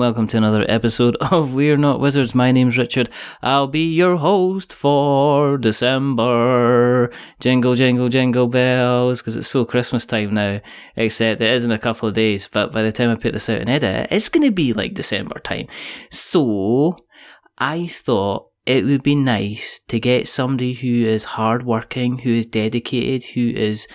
welcome to another episode of We're Not Wizards. My name's Richard. I'll be your host for December. Jingle, jingle, jingle bells, because it's full Christmas time now, except it is in a couple of days, but by the time I put this out and edit, it's going to be like December time. So, I thought it would be nice to get somebody who is hardworking, who is dedicated, who is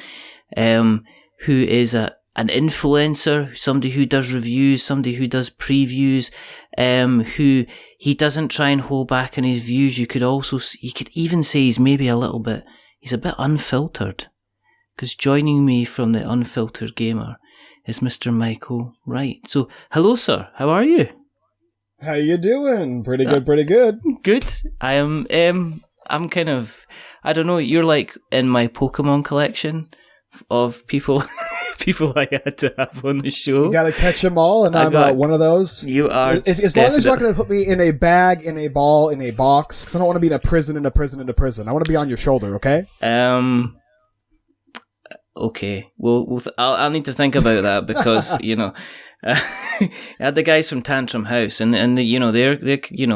an influencer, somebody who does reviews, somebody who does previews, who he doesn't try and hold back on his views. You could even say he's maybe he's a bit unfiltered. Because joining me from the Unfiltered Gamer is Mr. Michael Wright. So, hello sir, how are you? How you doing? Pretty good, pretty good. Good. I am, I'm kind of, I don't know, you're like in my Pokemon collection of people I had to have on the show. You gotta catch them all, and I'm one of those. You are. As long as you're not gonna put me in a bag, in a ball, in a box, because I don't want to be in a prison. I want to be on your shoulder, okay? Okay. Well, I'll need to think about that because, I had the guys from Tantrum House, and they're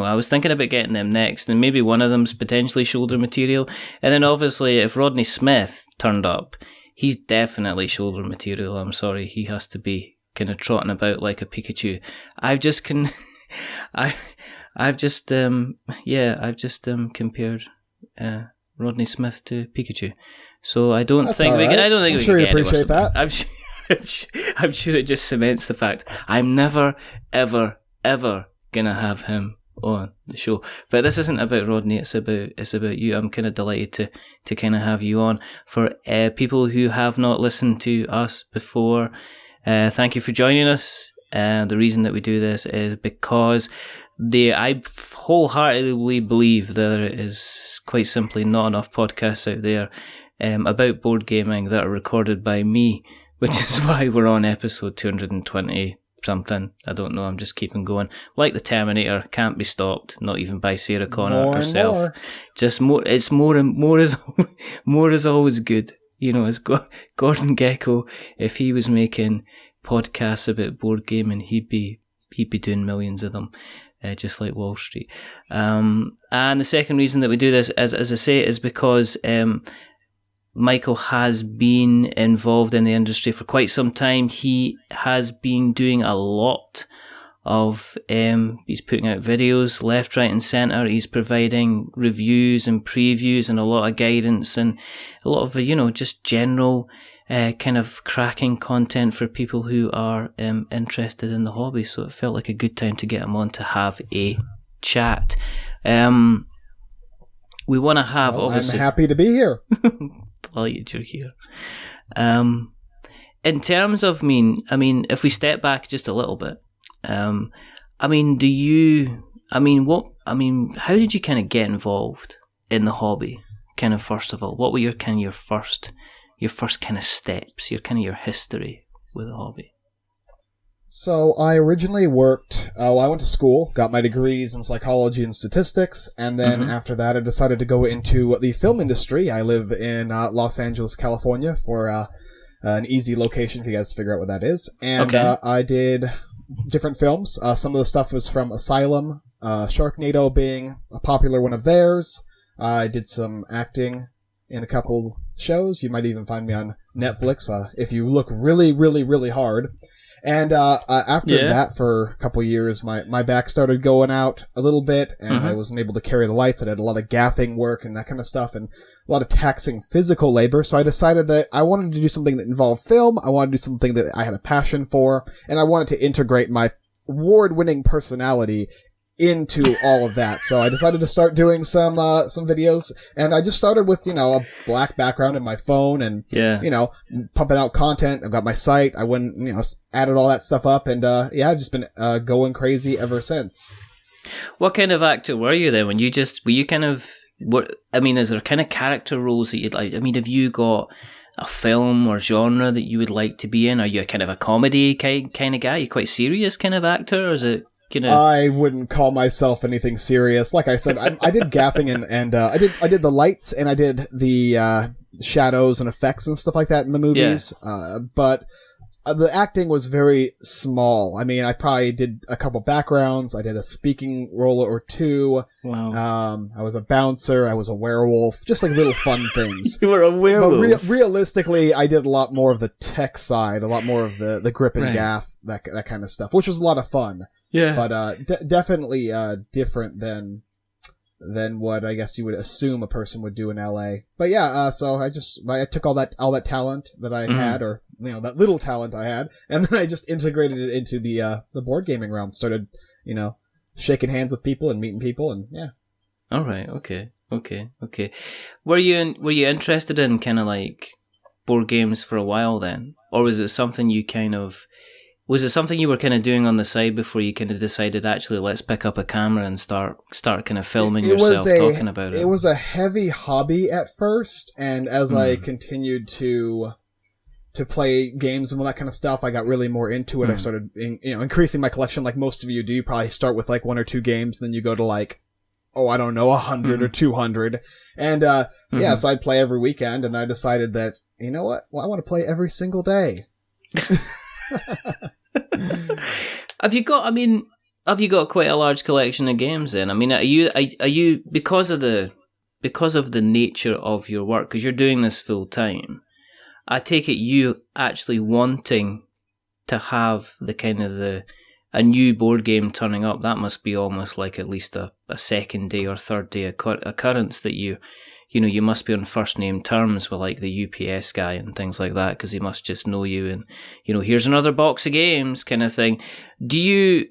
I was thinking about getting them next, and maybe one of them's potentially shoulder material, and then obviously if Rodney Smith turned up, he's definitely shoulder material. I'm sorry, he has to be kind of trotting about like a Pikachu. I've just compared Rodney Smith to Pikachu, so I don't think we can. I don't think we can get appreciate that. I'm sure it just cements the fact I'm never, ever, ever gonna have him on the show. But this isn't about Rodney, it's about you. I'm kind of delighted to kind of have you on. For people who have not listened to us before, thank you for joining us. The reason that we do this is because I wholeheartedly believe there is quite simply not enough podcasts out there about board gaming that are recorded by me, which is why we're on episode 220 something. I don't know, I'm just keeping going. Like the Terminator, can't be stopped, not even by Sarah Connor herself. More. Just more, it's more is always good. As Gordon Gekko, if he was making podcasts about board gaming, he'd be doing millions of them. Just like Wall Street. And the second reason that we do this, as I say, is because Michael has been involved in the industry for quite some time. He has been doing a lot of, he's putting out videos left, right and centre. He's providing reviews and previews and a lot of guidance and a lot of, just general kind of cracking content for people who are interested in the hobby. So it felt like a good time to get him on to have a chat. We want to have, obviously... I'm happy to be here. Delighted you're here. In terms of if we step back just a little bit, how did you kind of get involved in the hobby? Kind of first of all, what were your first kind of steps, your history with the hobby? So I originally worked, I went to school, got my degrees in psychology and statistics, and then after that I decided to go into the film industry. I live in Los Angeles, California, for an easy location for you guys to figure out what that is. And I did different films. Some of the stuff was from Asylum, Sharknado being a popular one of theirs. I did some acting in a couple shows. You might even find me on Netflix if you look really, really, really hard. And after that, for a couple years, my back started going out a little bit, and I wasn't able to carry the lights. I did a lot of gaffing work and that kind of stuff, and a lot of taxing physical labor. So I decided that I wanted to do something that involved film. I wanted to do something that I had a passion for, and I wanted to integrate my award-winning personality into all of that. So I decided to start doing some videos, and I just started with, a black background in my phone and, pumping out content. I've got my site. I went, added all that stuff up, and, I've just been, going crazy ever since. What kind of actor were you then? Is there kind of character roles that you'd like? Have you got a film or genre that you would like to be in? Are you a kind of a comedy kind of guy? Are you quite serious kind of actor, or is it? I wouldn't call myself anything serious. Like I said, I did gaffing and I did the lights and I did the shadows and effects and stuff like that in the movies. But the acting was very small. I mean, I probably did a couple backgrounds. I did a speaking role or two. Wow. I was a bouncer. I was a werewolf. Just like little fun things. You were a werewolf. But realistically, I did a lot more of the tech side, a lot more of the grip and gaff, that kind of stuff, which was a lot of fun. Yeah. But definitely different than what I guess you would assume a person would do in LA. But yeah, so I took all that talent that I had, or that little talent I had, and then I just integrated it into the board gaming realm. Started, shaking hands with people and meeting people, and yeah. All right. Okay. Were you interested in kind of like board games for a while then, or was it something you were kind of doing on the side before you kind of decided, actually, let's pick up a camera and start kind of filming yourself talking about it? It was a heavy hobby at first, and as I continued to play games and all that kind of stuff, I got really more into it. I started, increasing my collection like most of you do. You probably start with like 1 or 2 games, and then you go to like, I don't know, 100 or 200. And, so I'd play every weekend, and I decided that, you know what? Well, I want to play every single day. Have you got quite a large collection of games then? I mean, are you because of the nature of your work, because you're doing this full time, I take it you actually wanting to have the kind of a new board game turning up, that must be almost like at least a second day or third day occurrence that you must be on first name terms with like the UPS guy and things like that, because he must just know you and, here's another box of games kind of thing.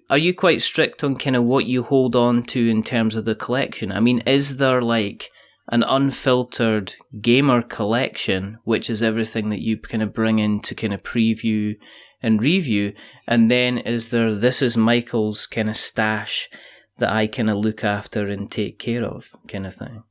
Are you quite strict on kind of what you hold on to in terms of the collection? I mean, is there like an unfiltered gamer collection, which is everything that you kind of bring in to kind of preview and review, and then is there, this is Michael's kind of stash that I kind of look after and take care of kind of thing?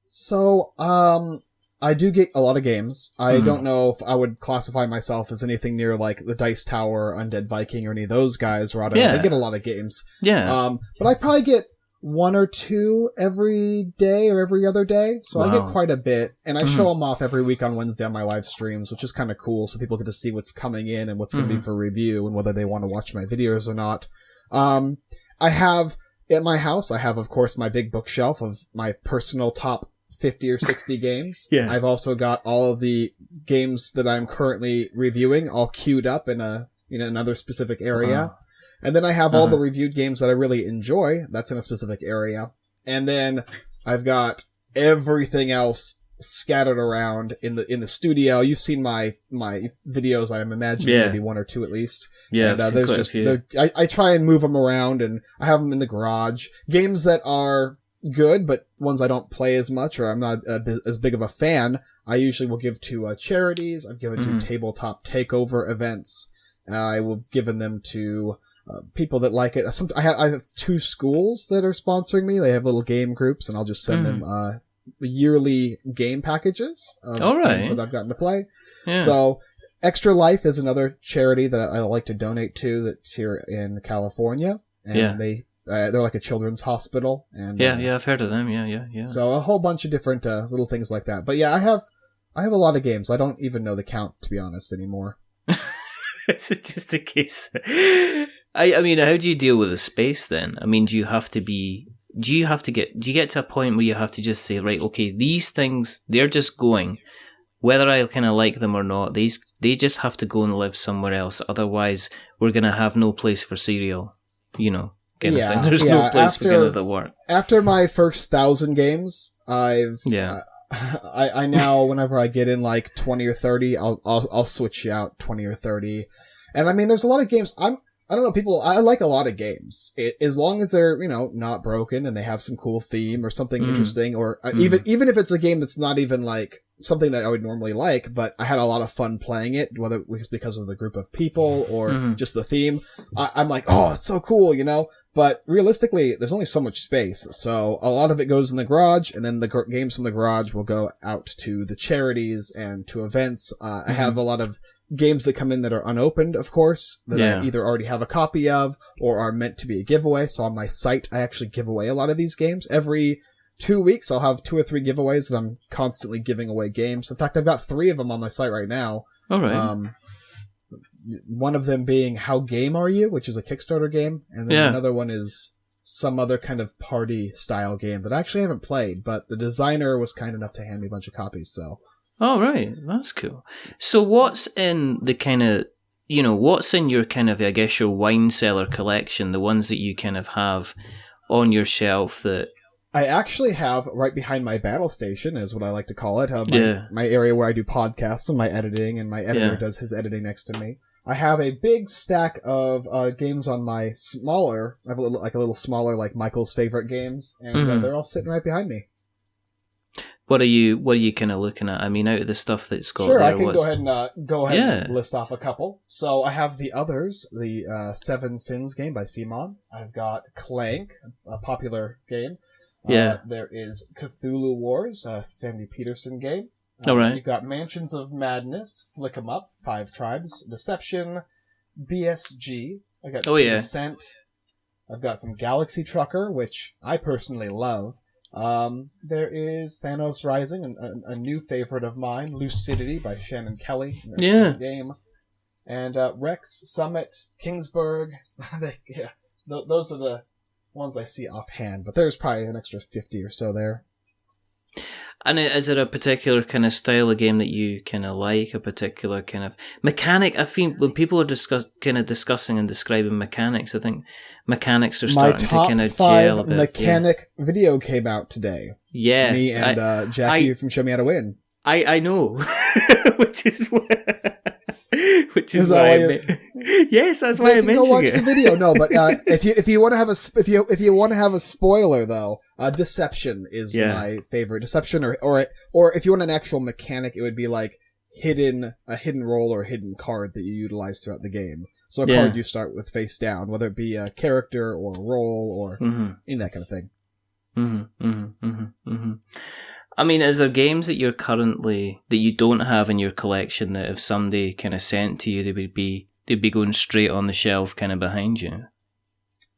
So, I do get a lot of games. I don't know if I would classify myself as anything near like the Dice Tower, Undead Viking, or any of those guys. They get a lot of games. Yeah. But I probably get 1 or 2 every day or every other day. So I get quite a bit, and I show them off every week on Wednesday on my live streams, which is kind of cool. So people get to see what's coming in and what's going to be for review and whether they want to watch my videos or not. I have at my house, of course, my big bookshelf of my personal top 50 or 60 games. Yeah. I've also got all of the games that I'm currently reviewing all queued up in another specific area. Wow. And then I have all the reviewed games that I really enjoy. That's in a specific area. And then I've got everything else scattered around in the studio. You've seen my videos, I'm imagining, maybe 1 or 2 at least. Yeah, and there's just I try and move them around, and I have them in the garage. Games that are good, but ones I don't play as much, or I'm not as big of a fan, I usually will give to charities. I've given to tabletop takeover events. I will have given them to people that like it. I have 2 schools that are sponsoring me. They have little game groups, and I'll just send them yearly game packages of games that I've gotten to play. Yeah. So Extra Life is another charity that I like to donate to that's here in California, and they're like a children's hospital. And I've heard of them. Yeah. So a whole bunch of different little things like that. But yeah, I have a lot of games. I don't even know the count, to be honest, anymore. Is it just a case? I mean, how do you deal with the space then? I mean, do you get to a point where you have to just say, right, okay, these things, they're just going, whether I kind of like them or not, they just have to go and live somewhere else. Otherwise, we're going to have no place for cereal, kind of thing. There's no place for kind of the work. After my first 1,000 games, I now, whenever I get in like 20 or 30, I'll switch out 20 or 30. And I mean, there's a lot of games. I don't know, I like a lot of games. As long as they're, not broken and they have some cool theme or something interesting, or even if it's a game that's not even like something that I would normally like, but I had a lot of fun playing it, whether it was because of the group of people or just the theme. I'm like, oh, it's so cool, But realistically, there's only so much space. So a lot of it goes in the garage, and then the games from the garage will go out to the charities and to events. I have a lot of games that come in that are unopened, of course, that I either already have a copy of or are meant to be a giveaway. So on my site, I actually give away a lot of these games. Every 2 weeks, I'll have 2 or 3 giveaways that I'm constantly giving away games. In fact, I've got 3 of them on my site right now. All right. one of them being How Game Are You, which is a Kickstarter game, and then another one is some other kind of party-style game that I actually haven't played, but the designer was kind enough to hand me a bunch of copies, so... Oh, right. That's cool. So what's in the kind of... what's in your kind of, I guess, your wine cellar collection, the ones that you kind of have on your shelf that... I actually have, right behind my battle station, is what I like to call it, my area where I do podcasts and my editing, and my editor does his editing next to me. I have a big stack of games on my smaller, I have a little smaller, like Michael's favorite games, and they're all sitting right behind me. What are you kind of looking at? I mean, out of the stuff that's got sure, there, I can go ahead and list off a couple. So I have the others, the Seven Sins game by Simon. I've got Clank, a popular game. There is Cthulhu Wars, a Sandy Peterson game. All right. You've got Mansions of Madness, Flick 'em Up, 5 Tribes, Deception, BSG. I got Descent. I've got some Galaxy Trucker, which I personally love. There is Thanos Rising, a new favorite of mine, Lucidity by Shannon Kelly. Game. And Rex, Summit, Kingsburg. Those are the ones I see offhand, but there's probably an extra 50 or so there. And is there a particular kind of style of game that you kind of like, a particular kind of mechanic? I think when people are discussing and describing mechanics, I think mechanics are starting to kind of gel a bit. My top 5 mechanic video came out today. Yeah. Me and Jackie from Show Me How to Win. I know. Which is why yes, that's why I mentioned it. Go watch the video. No, but if you want to have a spoiler though, Deception is my favorite. Deception, or if you want an actual mechanic, it would be like a hidden roll or a hidden card that you utilize throughout the game. So a card you start with face down, whether it be a character or a roll or in that kind of thing. I mean, is there games that that you don't have in your collection that if somebody kind of sent to you, they'd be going straight on the shelf kind of behind you?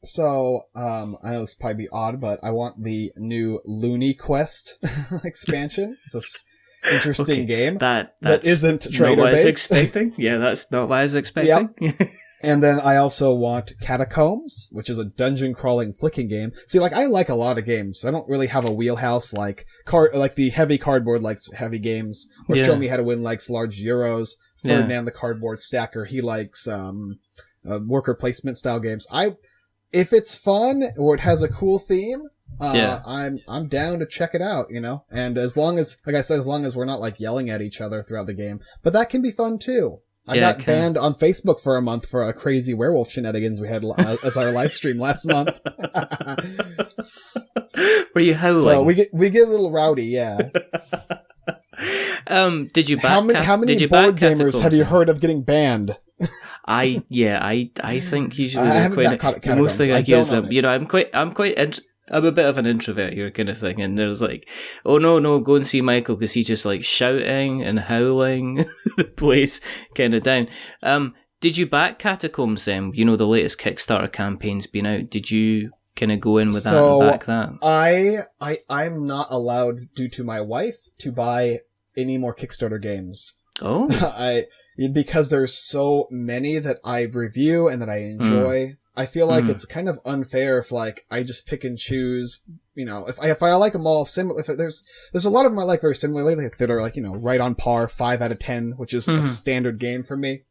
So, I know this probably be odd, but I want the new Looney Quest expansion. It's an interesting game that isn't trader-based. Not what I was expecting. Yeah, that's not what I was expecting. Yep. And then I also want Catacombs, which is a dungeon-crawling flicking game. See, I like a lot of games. I don't really have a wheelhouse like the Heavy Cardboard likes heavy games, or Show Me How to Win likes large Euros. Ferdinand the Cardboard Stacker, he likes worker placement style games. If it's fun or it has a cool theme, I'm down to check it out, And as long as, like I said, as long as we're not yelling at each other throughout the game, but that can be fun too. I got banned on Facebook for a month for a crazy werewolf shenanigans we had as our live stream last month. Were you howling? So we get a little rowdy, yeah. Did you back? How many board gamers have you heard of getting banned? I think usually I haven't caught the most thing I hear is I'm a bit of an introvert here kind of thing, and there's oh no, go and see Michael because he's just shouting and howling the place kind of down. Did you back Catacombs then? The latest Kickstarter campaign's been out. Did you kind of go in with that and back that? I'm not allowed due to my wife to buy any more Kickstarter games. Oh. Because there's so many that I review and that I enjoy. I feel like it's kind of unfair if I just pick and choose, if I like them all similar, if there's a lot of them I like very similarly, that are right on par, 5 out of 10, which is a standard game for me.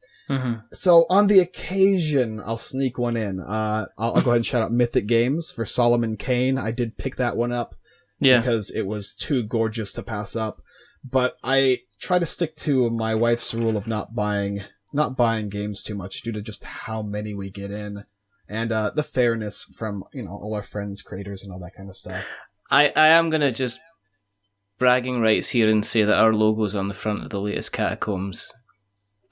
So on the occasion, I'll sneak one in. I'll go ahead and shout out Mythic Games for Solomon Kane. I did pick that one up because it was too gorgeous to pass up. But I try to stick to my wife's rule of not buying games too much due to just how many we get in. And the fairness from, all our friends, creators, and all that kind of stuff. I am going to just bragging rights here and say that our logo's on the front of the latest Catacombs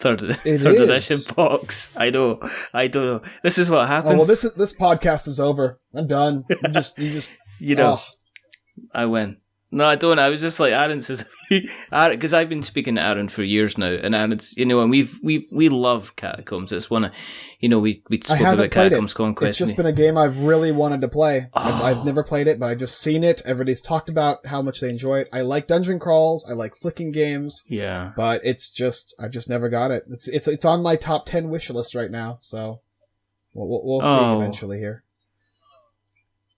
third edition box. I know. I don't know. This is what happens. Oh, well, this podcast is over. I'm done. You just I win. No, I don't. I was just like, Aaron says, because I've been speaking to Aaron for years now, and Aaron's, and we love Catacombs. It's one of, we spoke about Catacombs Conquest. It's just been a game I've really wanted to play. I've never played it, but I've just seen it. Everybody's talked about how much they enjoy it. I like dungeon crawls. I like flicking games. Yeah. But I've just never got it. It's on my top 10 wish list right now, so we'll see eventually here.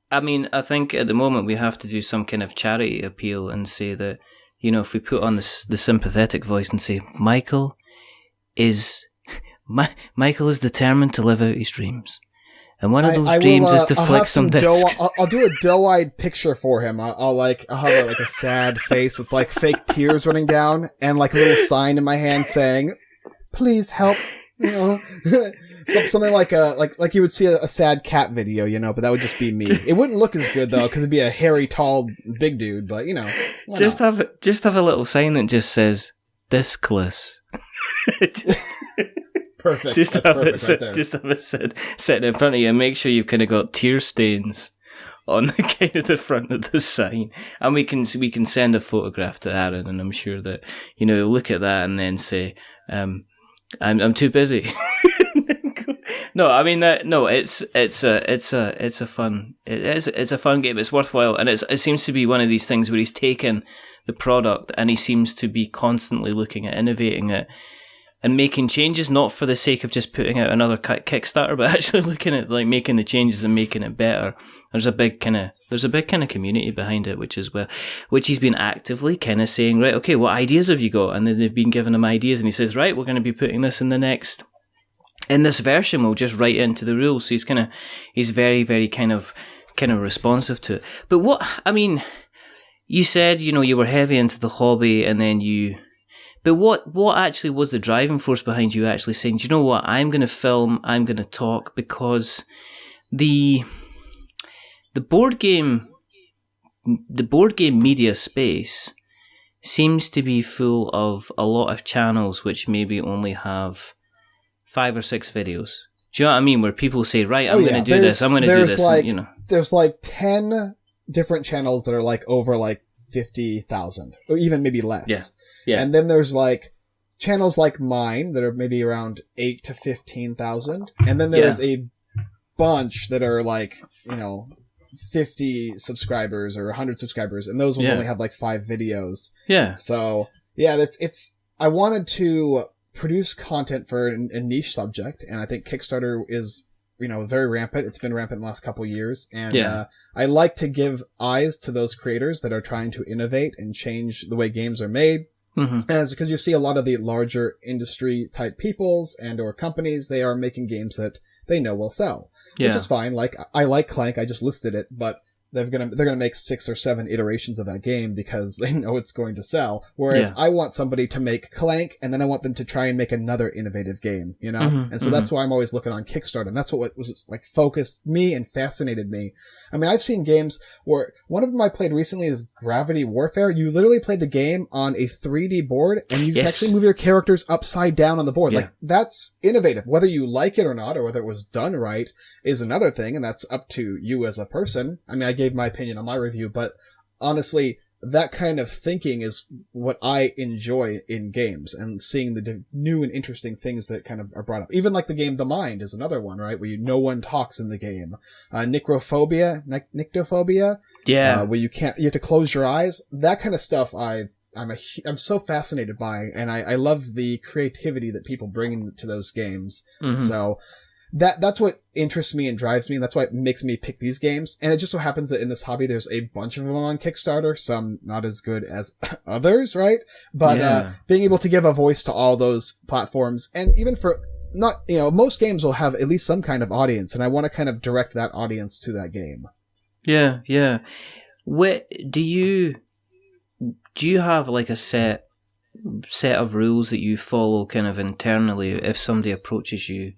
I mean, I think at the moment we have to do some kind of charity appeal and say that, if we put on the sympathetic voice and say, Michael is determined to live out his dreams. And one of those dreams is to flick some discs. I'll do a doe-eyed picture for him. I'll have a sad face with like fake tears running down and like a little sign in my hand saying, please help, Something like you would see a sad cat video, but that would just be me. It wouldn't look as good though, because it'd be a hairy, tall, big dude. But just have a little sign that just says "discless." Perfect. Just That's have perfect right there. Just have it sitting in front of you, and make sure you've kind of got tear stains on the kind of the front of the sign, and we can send a photograph to Aaron, and I'm sure that he'll look at that and then say, "I'm too busy." No, I mean it's a fun game. It's worthwhile, and it seems to be one of these things where he's taken the product and he seems to be constantly looking at innovating it and making changes, not for the sake of just putting out another Kickstarter, but actually looking at like making the changes and making it better. There's a big kind of community behind it, which he's been actively kind of saying, right, okay, what ideas have you got? And then they've been giving him ideas, and he says, right, we're going to be putting this in this version, we'll just write into the rules. So he's very, very kind of responsive to it. But you said, you were heavy into the hobby, and then but what actually was the driving force behind you actually saying, do you know what, I'm going to film, I'm going to talk, because the board game media space seems to be full of a lot of channels which maybe only have 5 or 6 videos. Do you know what I mean? Where people say, right, I'm going to do this, I'm going to do this. Like, there's like 10 different channels that are like over like 50,000 or even maybe less. Yeah. And then there's like channels like mine that are maybe around 8 to 15,000. And then there's a bunch that are like, 50 subscribers or 100 subscribers. And those ones only have like 5 videos. Yeah. So yeah, I wanted to produce content for a niche subject, and I think Kickstarter is very rampant. It's been rampant in the last couple of years, and I like to give eyes to those creators that are trying to innovate and change the way games are made. Mm-hmm. As because you see a lot of the larger industry type peoples and or companies, they are making games that they know will sell, which is fine. Like I like Clank, I just listed it, but they're gonna make 6 or 7 iterations of that game because they know it's going to sell. Whereas I want somebody to make Clank, and then I want them to try and make another innovative game, Mm-hmm, and so that's why I'm always looking on Kickstarter, and that's what was like focused me and fascinated me. I mean, I've seen games where one of them I played recently is Gravity Warfare. You literally played the game on a 3D board, and you can actually move your characters upside down on the board. Like, that's innovative. Whether you like it or not, or whether it was done right, is another thing, and that's up to you as a person. I mean, I gave my opinion on my review, but honestly, that kind of thinking is what I enjoy in games, and seeing the new and interesting things that kind of are brought up. Even like the game The Mind is another one, right? Where no one talks in the game. Nyctophobia, where you have to close your eyes. That kind of stuff I'm so fascinated by, and I love the creativity that people bring to those games. Mm-hmm. So that's what interests me and drives me, and that's why it makes me pick these games. And it just so happens that in this hobby, there's a bunch of them on Kickstarter, some not as good as others, right? But being able to give a voice to all those platforms, and even for most games will have at least some kind of audience, and I want to kind of direct that audience to that game. Yeah. Do you have like a set of rules that you follow kind of internally if somebody approaches you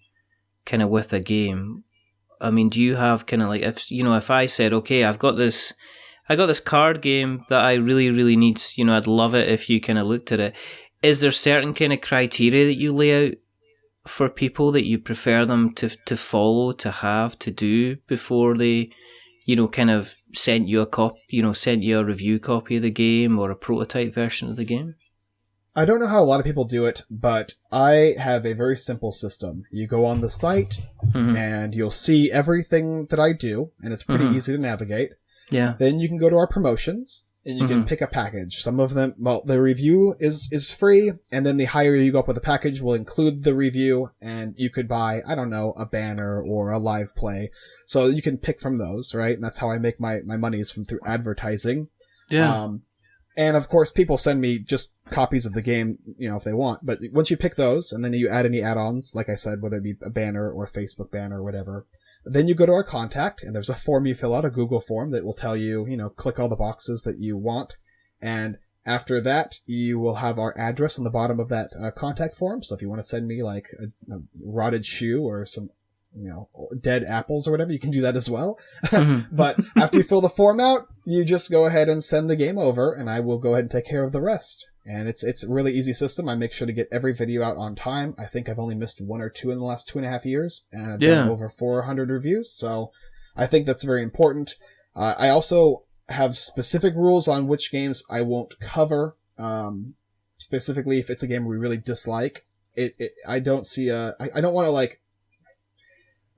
kind of with a game? I mean, do you have kind of like, if I said, okay, I got this card game that I really, really need, I'd love it if you kind of looked at it. Is there certain kind of criteria that you lay out for people that you prefer them to follow, to have, to do before they, kind of sent you a review copy of the game or a prototype version of the game? I don't know how a lot of people do it, but I have a very simple system. You go on the site, and you'll see everything that I do, and it's pretty easy to navigate. Yeah. Then you can go to our promotions, and you can pick a package. Some of them, well, the review is free, and then the higher you go up with the package will include the review, and you could buy, I don't know, a banner or a live play. So you can pick from those, right? And that's how I make my money, is through advertising. Yeah. And of course, people send me just copies of the game, if they want. But once you pick those, and then you add any add-ons, like I said, whether it be a banner or a Facebook banner or whatever, then you go to our contact, and there's a form you fill out, a Google form that will tell you, click all the boxes that you want. And after that, you will have our address on the bottom of that contact form. So if you want to send me like a rotted shoe or some dead apples or whatever, you can do that as well. But after you fill the form out, you just go ahead and send the game over, and I will go ahead and take care of the rest. And it's a really easy system. I make sure to get every video out on time. I think I've only missed 1 or 2 in the last 2.5 years, and I've done over 400 reviews. So I think that's very important. I also have specific rules on which games I won't cover. Specifically, if it's a game we really dislike, I don't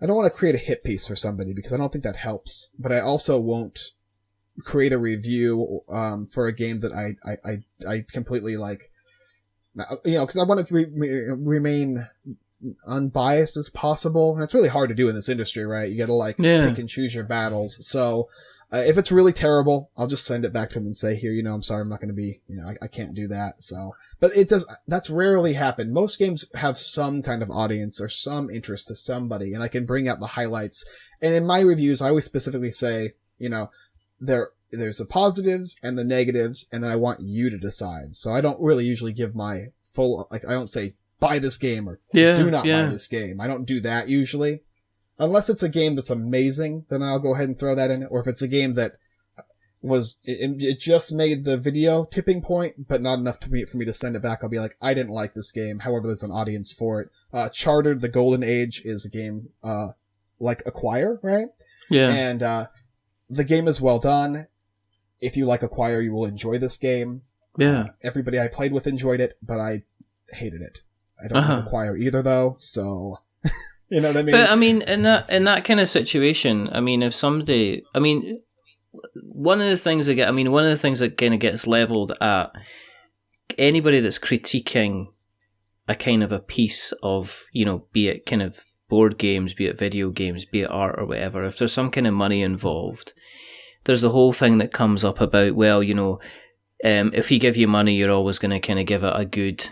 want to create a hit piece for somebody, because I don't think that helps. But I also won't create a review for a game that I completely like, because I want to remain unbiased as possible. And it's really hard to do in this industry, right? You got to pick and choose your battles. So if it's really terrible, I'll just send it back to him and say, here, I'm sorry, I'm not going to be, I can't do that. So, but that's rarely happened. Most games have some kind of audience or some interest to somebody, and I can bring out the highlights. And in my reviews, I always specifically say, there's the positives and the negatives, and then I want you to decide. So I don't really usually give my full, I don't say, buy this game or do not buy this game. I don't do that usually. Unless it's a game that's amazing, then I'll go ahead and throw that in. Or if it's a game that it just made the video tipping point, but not enough for me to send it back, I'll be like, I didn't like this game. However, there's an audience for it. Chartered: The Golden Age is a game like Acquire, right? Yeah. And the game is well done. If you like Acquire, you will enjoy this game. Yeah. Everybody I played with enjoyed it, but I hated it. I don't like Acquire either, though, so... You know what I mean? But I mean, in that kind of situation, I mean, if somebody, one of the things that kind of gets leveled at anybody that's critiquing a kind of a piece of, be it kind of board games, be it video games, be it art or whatever, if there's some kind of money involved, there's the whole thing that comes up about, well, if you give you money, you're always going to kind of give it a good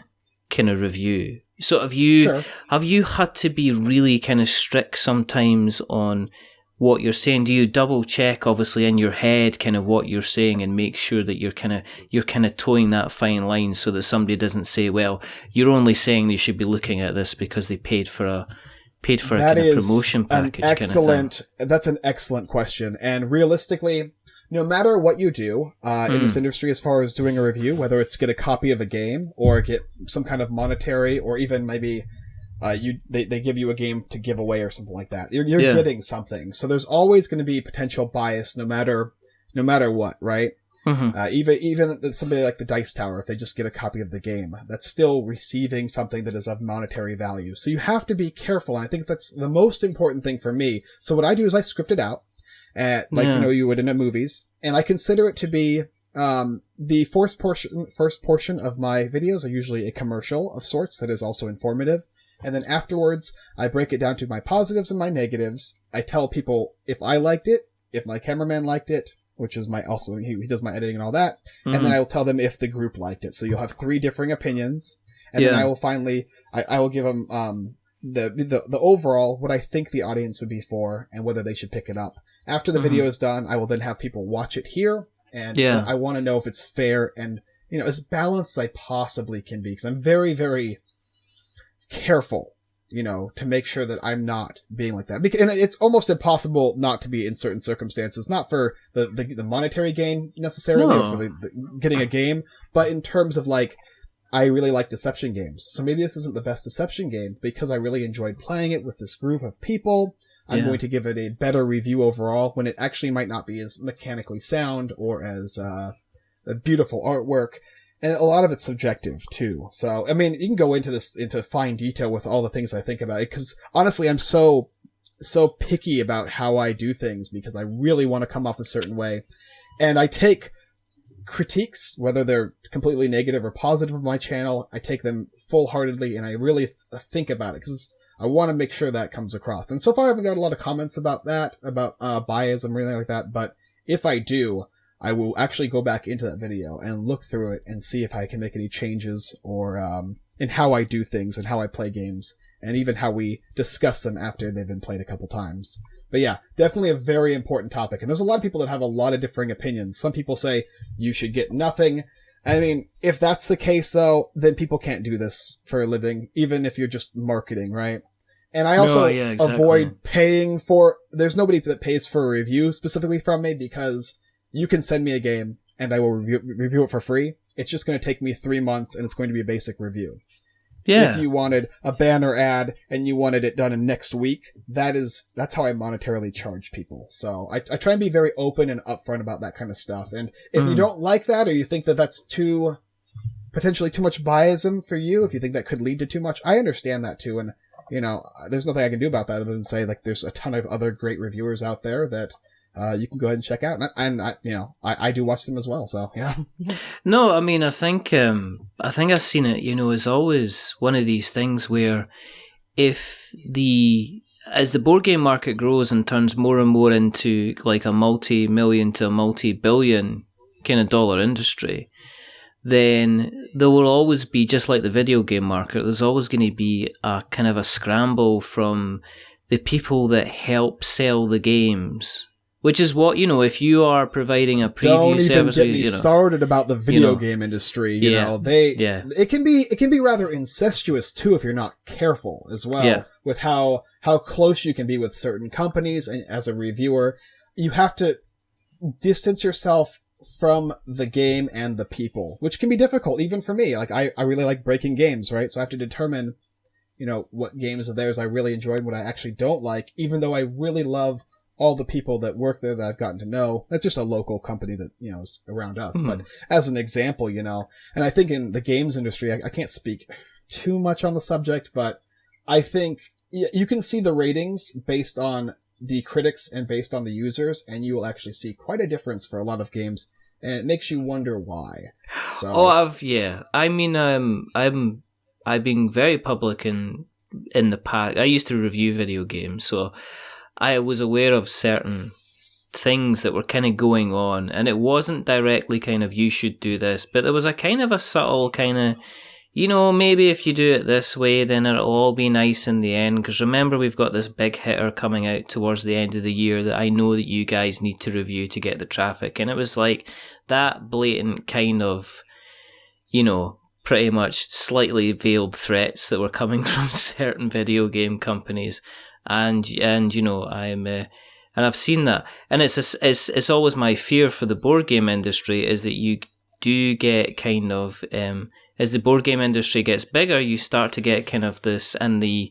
kind of review. So have you had to be really kind of strict sometimes on what you're saying? Do you double check, obviously, in your head kind of what you're saying and make sure that you're kind of towing that fine line so that somebody doesn't say, well, you're only saying they should be looking at this because they paid for a kind of promotion package? That's an excellent question. And realistically, no matter what you do in this industry as far as doing a review, whether it's get a copy of a game or get some kind of monetary, or even maybe they give you a game to give away or something like that, you're getting something. So there's always going to be potential bias no matter what, right? Even somebody like the Dice Tower, if they just get a copy of the game, that's still receiving something that is of monetary value. So you have to be careful, and I think that's the most important thing for me. So what I do is I script it out. You would in a movies, and I consider it to be the first portion of my videos are usually a commercial of sorts that is also informative, and then afterwards I break it down to my positives and my negatives. I tell people if I liked it, if my cameraman liked it, which is he does my editing and all that, and then I will tell them if the group liked it. So you'll have 3 differing opinions, and then I will finally I will give them the overall what I think the audience would be for and whether they should pick it up. After the video is done, I will then have people watch it here, and I want to know if it's fair and, as balanced as I possibly can be, because I'm very, very careful, to make sure that I'm not being like that. And it's almost impossible not to be in certain circumstances, not for the monetary gain necessarily, or for the getting a game, but in terms of I really like deception games. So maybe this isn't the best deception game because I really enjoyed playing it with this group of people. I'm going to give it a better review overall when it actually might not be as mechanically sound or as a beautiful artwork. And a lot of it's subjective, too. So, I mean, you can go into fine detail with all the things I think about it, because honestly, I'm so picky about how I do things, because I really want to come off a certain way. And I take critiques, whether they're completely negative or positive of my channel, I take them full-heartedly, and I really think about it, because I want to make sure that comes across. And so far, I haven't got a lot of comments about that, about bias and everything like that, but if I do, I will actually go back into that video and look through it and see if I can make any changes or in how I do things and how I play games, and even how we discuss them after they've been played a couple times. But yeah, definitely a very important topic. And there's a lot of people that have a lot of differing opinions. Some people say you should get nothing. I mean, if that's the case, though, then people can't do this for a living, even if you're just marketing, right? And I also avoid paying for... There's nobody that pays for a review specifically from me, because you can send me a game and I will review it for free. It's just going to take me 3 months, and it's going to be a basic review. Yeah. If you wanted a banner ad and you wanted it done in next week, that's how I monetarily charge people. So I try and be very open and upfront about that kind of stuff. And if you don't like that, or you think that that's potentially too much biasm for you, if you think that could lead to too much, I understand that too. And, there's nothing I can do about that other than say, like, there's a ton of other great reviewers out there that you can go ahead and check out. And I do watch them as well. So, yeah. No, I mean, I think I've seen it, as always one of these things where as the board game market grows and turns more and more into like a multi-million to a multi-billion kind of dollar industry, then there will always be, just like the video game market, there's always going to be a kind of a scramble from the people that help sell the games. Which is what, if you are providing a preview service... Don't even get me started about the video game industry. It can be rather incestuous too if you're not careful as well, with how close you can be with certain companies. And as a reviewer, you have to distance yourself from the game and the people, which can be difficult even for me. Like, I really like breaking games, right? So I have to determine, what games of theirs I really enjoy and what I actually don't like, even though I really love all the people that work there that I've gotten to know. That's just a local company that, is around us. Mm-hmm. But as an example, and I think in the games industry, I can't speak too much on the subject, but I think you can see the ratings based on the critics and based on the users, and you will actually see quite a difference for a lot of games, and it makes you wonder why. So, I've been very public in the past. I used to review video games, so I was aware of certain things that were kind of going on, and it wasn't directly kind of, you should do this, but there was a kind of a subtle kind of, maybe if you do it this way, then it'll all be nice in the end, because remember, we've got this big hitter coming out towards the end of the year that I know that you guys need to review to get the traffic, and it was like that blatant kind of, pretty much slightly veiled threats that were coming from certain video game companies. And I've seen that, and it's always my fear for the board game industry is that you do get kind of as the board game industry gets bigger, you start to get kind of this, and the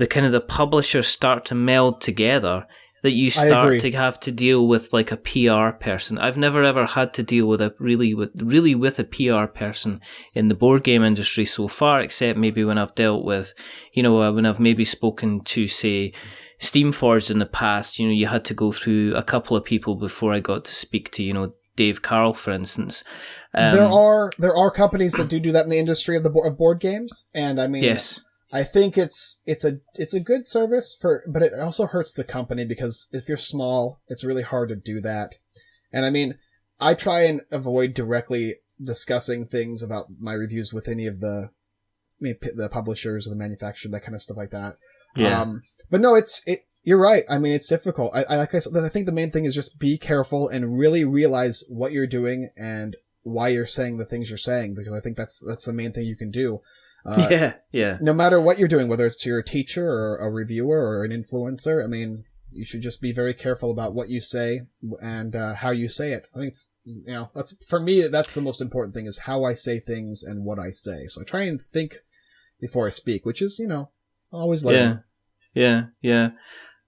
kind of the publishers start to meld together, that you start to have to deal with like a PR person. I've never ever had to deal with with a PR person in the board game industry so far, except maybe when I've dealt with, when I've maybe spoken to, say, Steamforged in the past, you had to go through a couple of people before I got to speak to, Dave Carroll, for instance. There are companies that do that in the industry of board games, and I mean, yes. I think it's a good service but it also hurts the company, because if you're small, it's really hard to do that. And I mean, I try and avoid directly discussing things about my reviews with any of the publishers or the manufacturer, that kind of stuff like that. Yeah. But no, you're right. I mean, it's difficult. Like I said, I think the main thing is just be careful and really realize what you're doing and why you're saying the things you're saying, because I think that's the main thing you can do. No matter what you're doing, whether it's you're a teacher or a reviewer or an influencer, I mean, you should just be very careful about what you say and how you say it. I think that's, for me, that's the most important thing, is how I say things and what I say. So I try and think before I speak, which is, always learning. Yeah.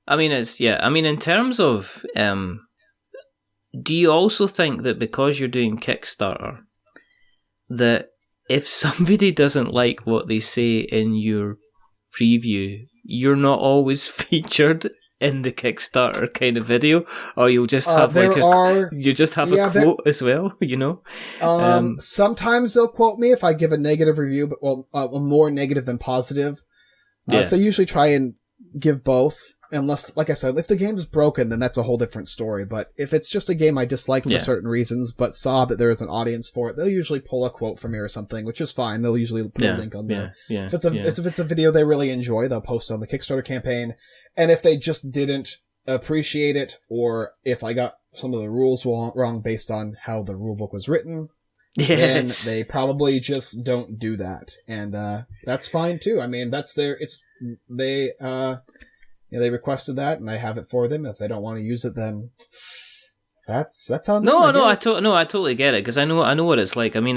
I mean, in terms of, do you also think that because you're doing Kickstarter, that if somebody doesn't like what they say in your preview, you're not always featured in the Kickstarter kind of video, or you'll just have a quote as well, you know? Sometimes they'll quote me if I give a negative review, but more negative than positive. So I usually try and give both. Unless, like I said, if the game is broken, then that's a whole different story. But if it's just a game I dislike for certain reasons, but saw that there is an audience for it, they'll usually pull a quote from me or something, which is fine. They'll usually put a link on there. If it's a video they really enjoy, they'll post it on the Kickstarter campaign. And if they just didn't appreciate it, or if I got some of the rules wrong based on how the rulebook was written, then they probably just don't do that. And that's fine too. I mean, that's they requested that, and I have it for them. If they don't want to use it, then that's on them. I totally get it, because I know what it's like. I mean,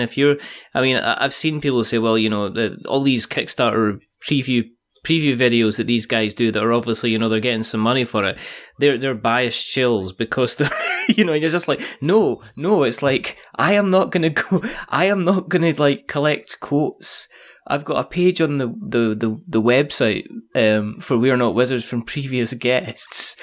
I've seen people say, well, you know, all these Kickstarter preview videos that these guys do that are obviously, you know, they're getting some money for it. They're biased chills because they're, you know, you're just like, no, it's like, I am not gonna like collect quotes. I've got a page on the website for We're Not Wizards from previous guests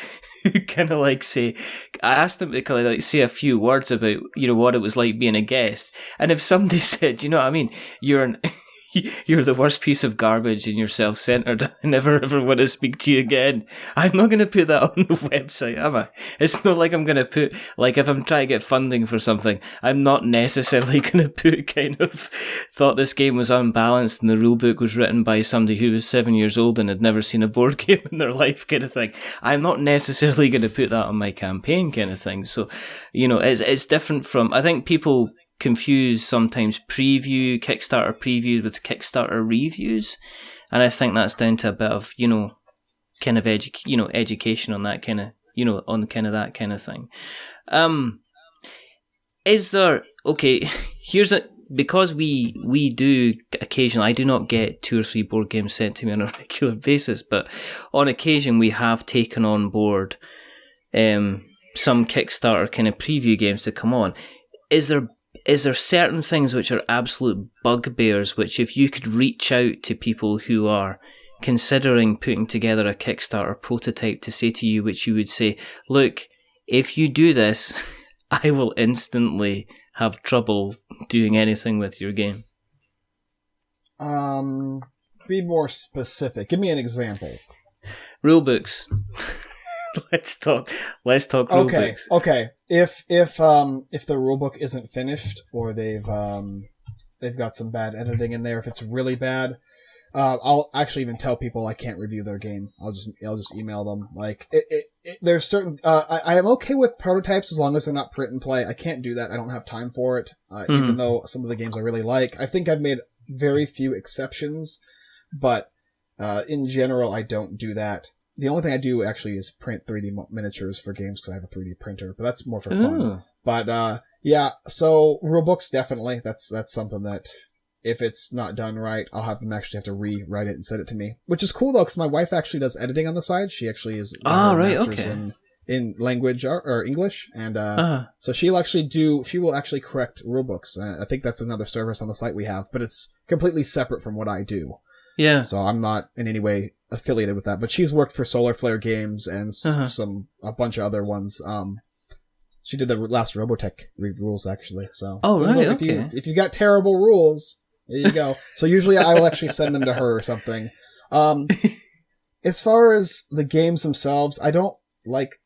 who kind of like say, I asked them to kind of like say a few words about, you know, what it was like being a guest. And if somebody said, you know what I mean, you're the worst piece of garbage and you're self-centered, I never ever want to speak to you again, I'm not going to put that on the website, am I? It's not like I'm going to put, like, if I'm trying to get funding for something, I'm not necessarily going to put kind of, thought this game was unbalanced and the rulebook was written by somebody who was 7 years old and had never seen a board game in their life kind of thing. I'm not necessarily going to put that on my campaign kind of thing. So, you know, it's different from, I think people confuse sometimes Kickstarter previews with Kickstarter reviews, and I think that's down to a bit of, you know, kind of education on that kind of, you know, on kind of that kind of thing. Is there, okay, because we do occasionally, I do not get 2 or 3 board games sent to me on a regular basis, but on occasion we have taken on board some Kickstarter kind of preview games to come on. Is there certain things which are absolute bugbears, which if you could reach out to people who are considering putting together a Kickstarter prototype to say to you, which you would say, look, if you do this, I will instantly have trouble doing anything with your game? Be more specific. Give me an example. Rulebooks. Let's talk rulebooks. Okay. If the rulebook isn't finished, or they've got some bad editing in there, if it's really bad, I'll actually even tell people I can't review their game. I'll just email them. Like there's certain I am okay with prototypes as long as they're not print and play. I can't do that. I don't have time for it. Even though some of the games I really like, I think I've made very few exceptions, but in general I don't do that. The only thing I do actually is print 3D miniatures for games because I have a 3D printer, but that's more for fun. But yeah, so rulebooks, definitely. That's something that if it's not done right, I'll have them actually have to rewrite it and send it to me, which is cool though, because my wife actually does editing on the side. She actually is masters in language or English, and so she will actually correct rulebooks. I think that's another service on the site we have, but it's completely separate from what I do. Yeah. So I'm not in any way affiliated with that, but she's worked for Solar Flare Games and a bunch of other ones. She did the last Robotech rules actually. So, if you got terrible rules, there you go. So usually I will actually send them to her or something. As far as the games themselves, I don't like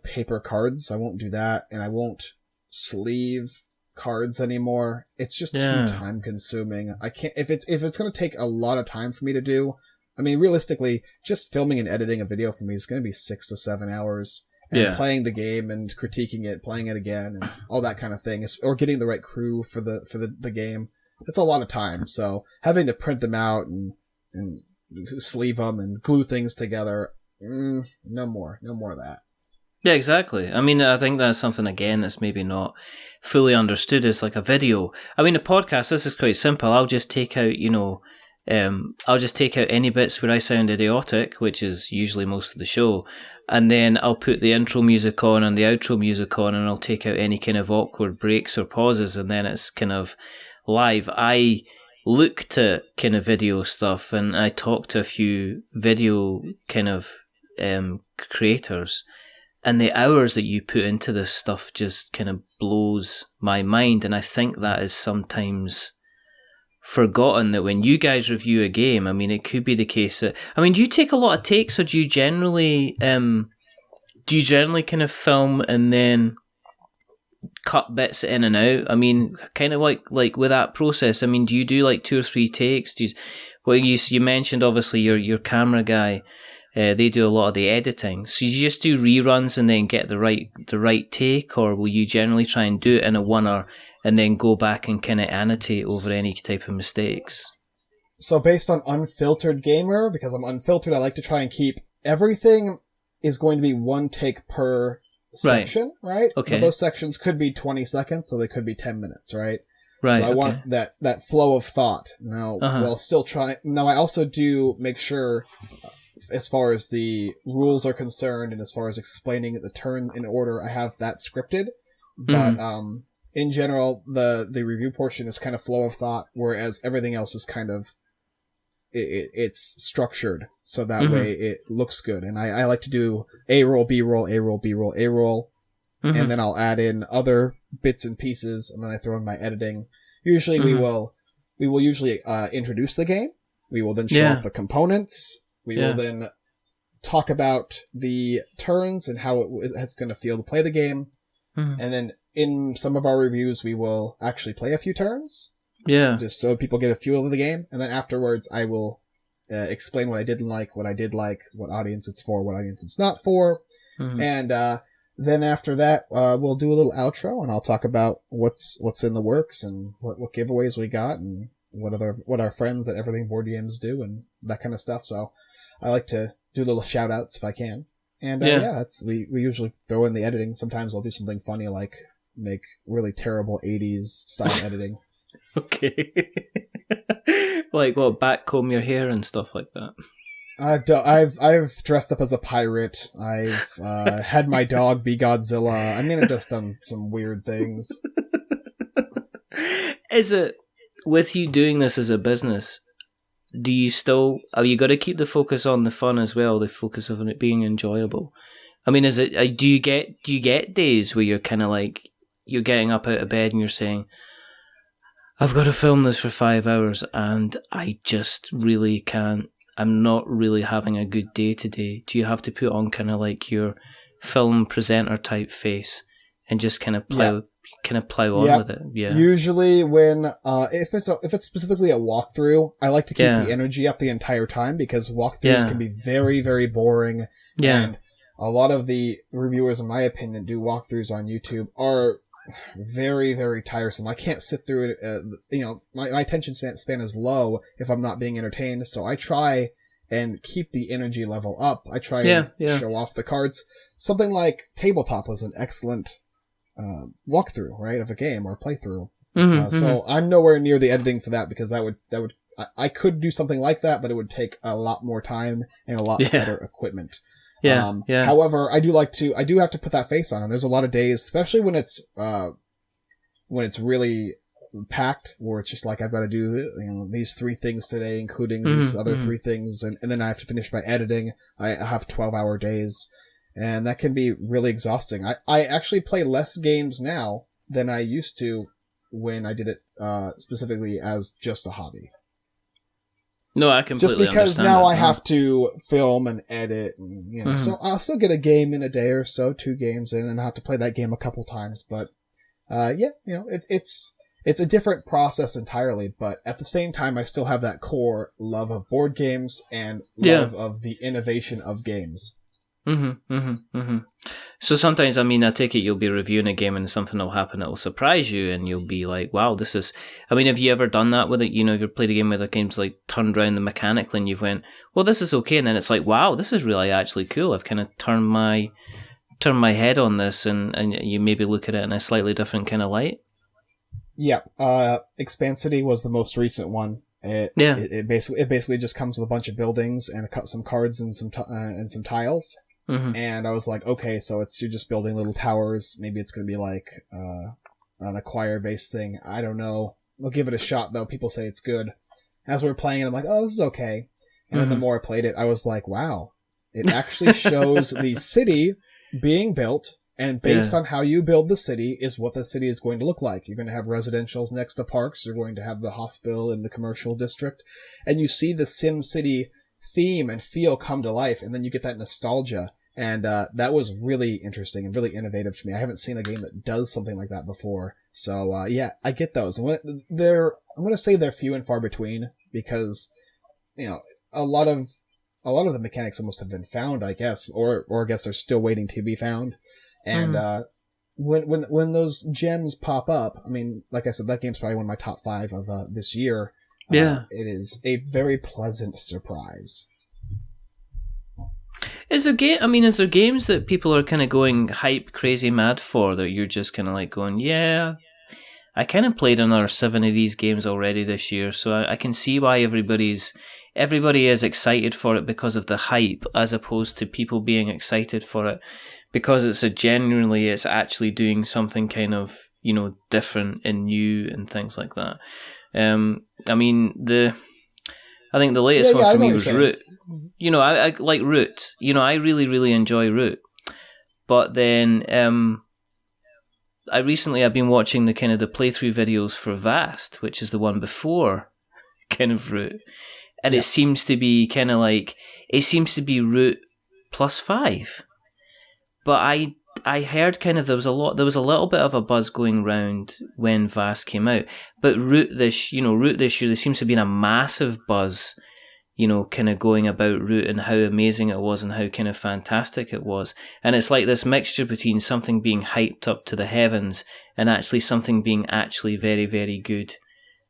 paper cards. I won't do that, and I won't sleeve cards anymore. It's just too time consuming. I can't, if it's going to take a lot of time for me to do, I mean, realistically, just filming and editing a video for me is going to be 6 to 7 hours. And playing the game and critiquing it, playing it again, and all that kind of thing, or getting the right crew for the game. It's a lot of time. So having to print them out and sleeve them and glue things together, no more of that. Yeah, exactly. I mean, I think that's something, again, that's maybe not fully understood as like a video. I mean, a podcast, this is quite simple. I'll just take out, I'll just take out any bits where I sound idiotic, which is usually most of the show, and then I'll put the intro music on and the outro music on, and I'll take out any kind of awkward breaks or pauses, and then it's kind of live. I looked at kind of video stuff, and I talked to a few video kind of creators, and the hours that you put into this stuff just kind of blows my mind, and I think that is sometimes forgotten, that when you guys review a game, I mean, it could be the case that, I mean, do you take a lot of takes, or do you generally kind of film and then cut bits in and out? I mean, kind of like with that process, I mean, do you do like 2 or 3 takes? You mentioned obviously your camera guy, they do a lot of the editing. So you just do reruns and then get the right take, or will you generally try and do it in a oneer and then go back and kind of annotate over any type of mistakes? So based on Unfiltered Gamer, because I'm unfiltered, I like to try and keep everything is going to be 1 take per section, right? Okay. But those sections could be 20 seconds, so they could be 10 minutes, right? Right. So I want that flow of thought. Now, while still trying. Now, I also do make sure, as far as the rules are concerned, and as far as explaining the turn in order, I have that scripted. But in general, the review portion is kind of flow of thought, whereas everything else is kind of it's structured, so that way it looks good. And I like to do A roll, B roll, A roll, B roll, A roll, and then I'll add in other bits and pieces, and then I throw in my editing. Usually we will usually introduce the game. We will then show off the components. We will then talk about the turns and how it's going to feel to play the game. And then in some of our reviews, we will actually play a few turns. Yeah. Just so people get a feel of the game. And then afterwards, I will explain what I didn't like, what I did like, what audience it's for, what audience it's not for. And then after that, we'll do a little outro, and I'll talk about what's in the works and what giveaways we got and what our friends at Everything Board Games do and that kind of stuff. So I like to do little shout outs if I can. And we usually throw in the editing. Sometimes I'll do something funny like make really terrible 80s style editing. Okay. Like what, backcomb your hair and stuff like that? I've dressed up as a pirate. I've had my dog be Godzilla. I mean, I've just done some weird things. Is it, with you doing this as a business, do you still, are you got to keep the focus on the fun as well, the focus of it being enjoyable? I mean, is it, do you get days where you're kind of like, you're getting up out of bed and you're saying, I've got to film this for 5 hours and I just really can't, I'm not really having a good day today? Do you have to put on kind of like your film presenter type face and just kind of plow on with it? Yeah. Usually when if it's specifically a walkthrough, I like to keep the energy up the entire time, because walkthroughs can be very, very boring. Yeah. And a lot of the reviewers, in my opinion, that do walkthroughs on YouTube are very, very tiresome. I can't sit through it. My attention span is low if I'm not being entertained. So I try and keep the energy level up. I try and show off the cards. Something like Tabletop was an excellent walkthrough, right, of a game or playthrough. So I'm nowhere near the editing for that, because I could do something like that, but it would take a lot more time and a lot better equipment. However, I do have to put that face on, and there's a lot of days, especially when it's really packed, where it's just like, I've got to do these 3 things today, including these other 3 things, and then I have to finish my editing. I have 12-hour days, and that can be really exhausting. I actually play less games now than I used to when I did it specifically as just a hobby. No, I completely understand. Just because now I have to film and edit, and so I'll still get a game in a day or so, 2 games in, and I have to play that game a couple times. But it's a different process entirely. But at the same time, I still have that core love of board games and love of the innovation of games. So sometimes, I mean, I take it you'll be reviewing a game and something will happen that will surprise you, and you'll be like, wow, this is, I mean, have you ever done that with it? You've played a game where the game's like turned around the mechanically and you've went, well, this is okay, and then it's like, wow, this is really actually cool. I've kind of turned my head on this, and you maybe look at it in a slightly different kind of light. Yeah, Expansity was the most recent one, It basically just comes with a bunch of buildings and some cards and some tiles. Mm-hmm. And I was like, okay, so you're just building little towers. Maybe it's going to be like an acquire-based thing. I don't know. I'll give it a shot, though. People say it's good. As we were playing it, I'm like, oh, this is okay. And then the more I played it, I was like, wow. It actually shows the city being built, and based on how you build the city is what the city is going to look like. You're going to have residentials next to parks. You're going to have the hospital in the commercial district. And you see the Sim City theme and feel come to life, and then you get that nostalgia. And that was really interesting and really innovative to me. I haven't seen a game that does something like that before. So, yeah, I get those. I'm going to say they're few and far between because, a lot of the mechanics almost have been found, I guess, or I guess they're still waiting to be found. And when those gems pop up, I mean, like I said, that game's probably one of my top 5 of this year. Yeah, it is a very pleasant surprise. Is there games that people are kind of going hype crazy mad for that you're just kind of like going, yeah, I kind of played another 7 of these games already this year, so I can see why everybody is excited for it because of the hype, as opposed to people being excited for it because it's actually doing something kind of, different and new and things like that. I think the latest one for me was Root. I like Root. I really, really enjoy Root. But then I've been watching the playthrough videos for Vast, which is the one before kind of Root. And it seems to be kind of like, it seems to be Root +5. But I heard kind of there was a little bit of a buzz going round when Vast came out. But Root this year, there seems to be a massive buzz, kind of going about Root and how amazing it was and how kind of fantastic it was. And it's like this mixture between something being hyped up to the heavens and actually something being actually very, very good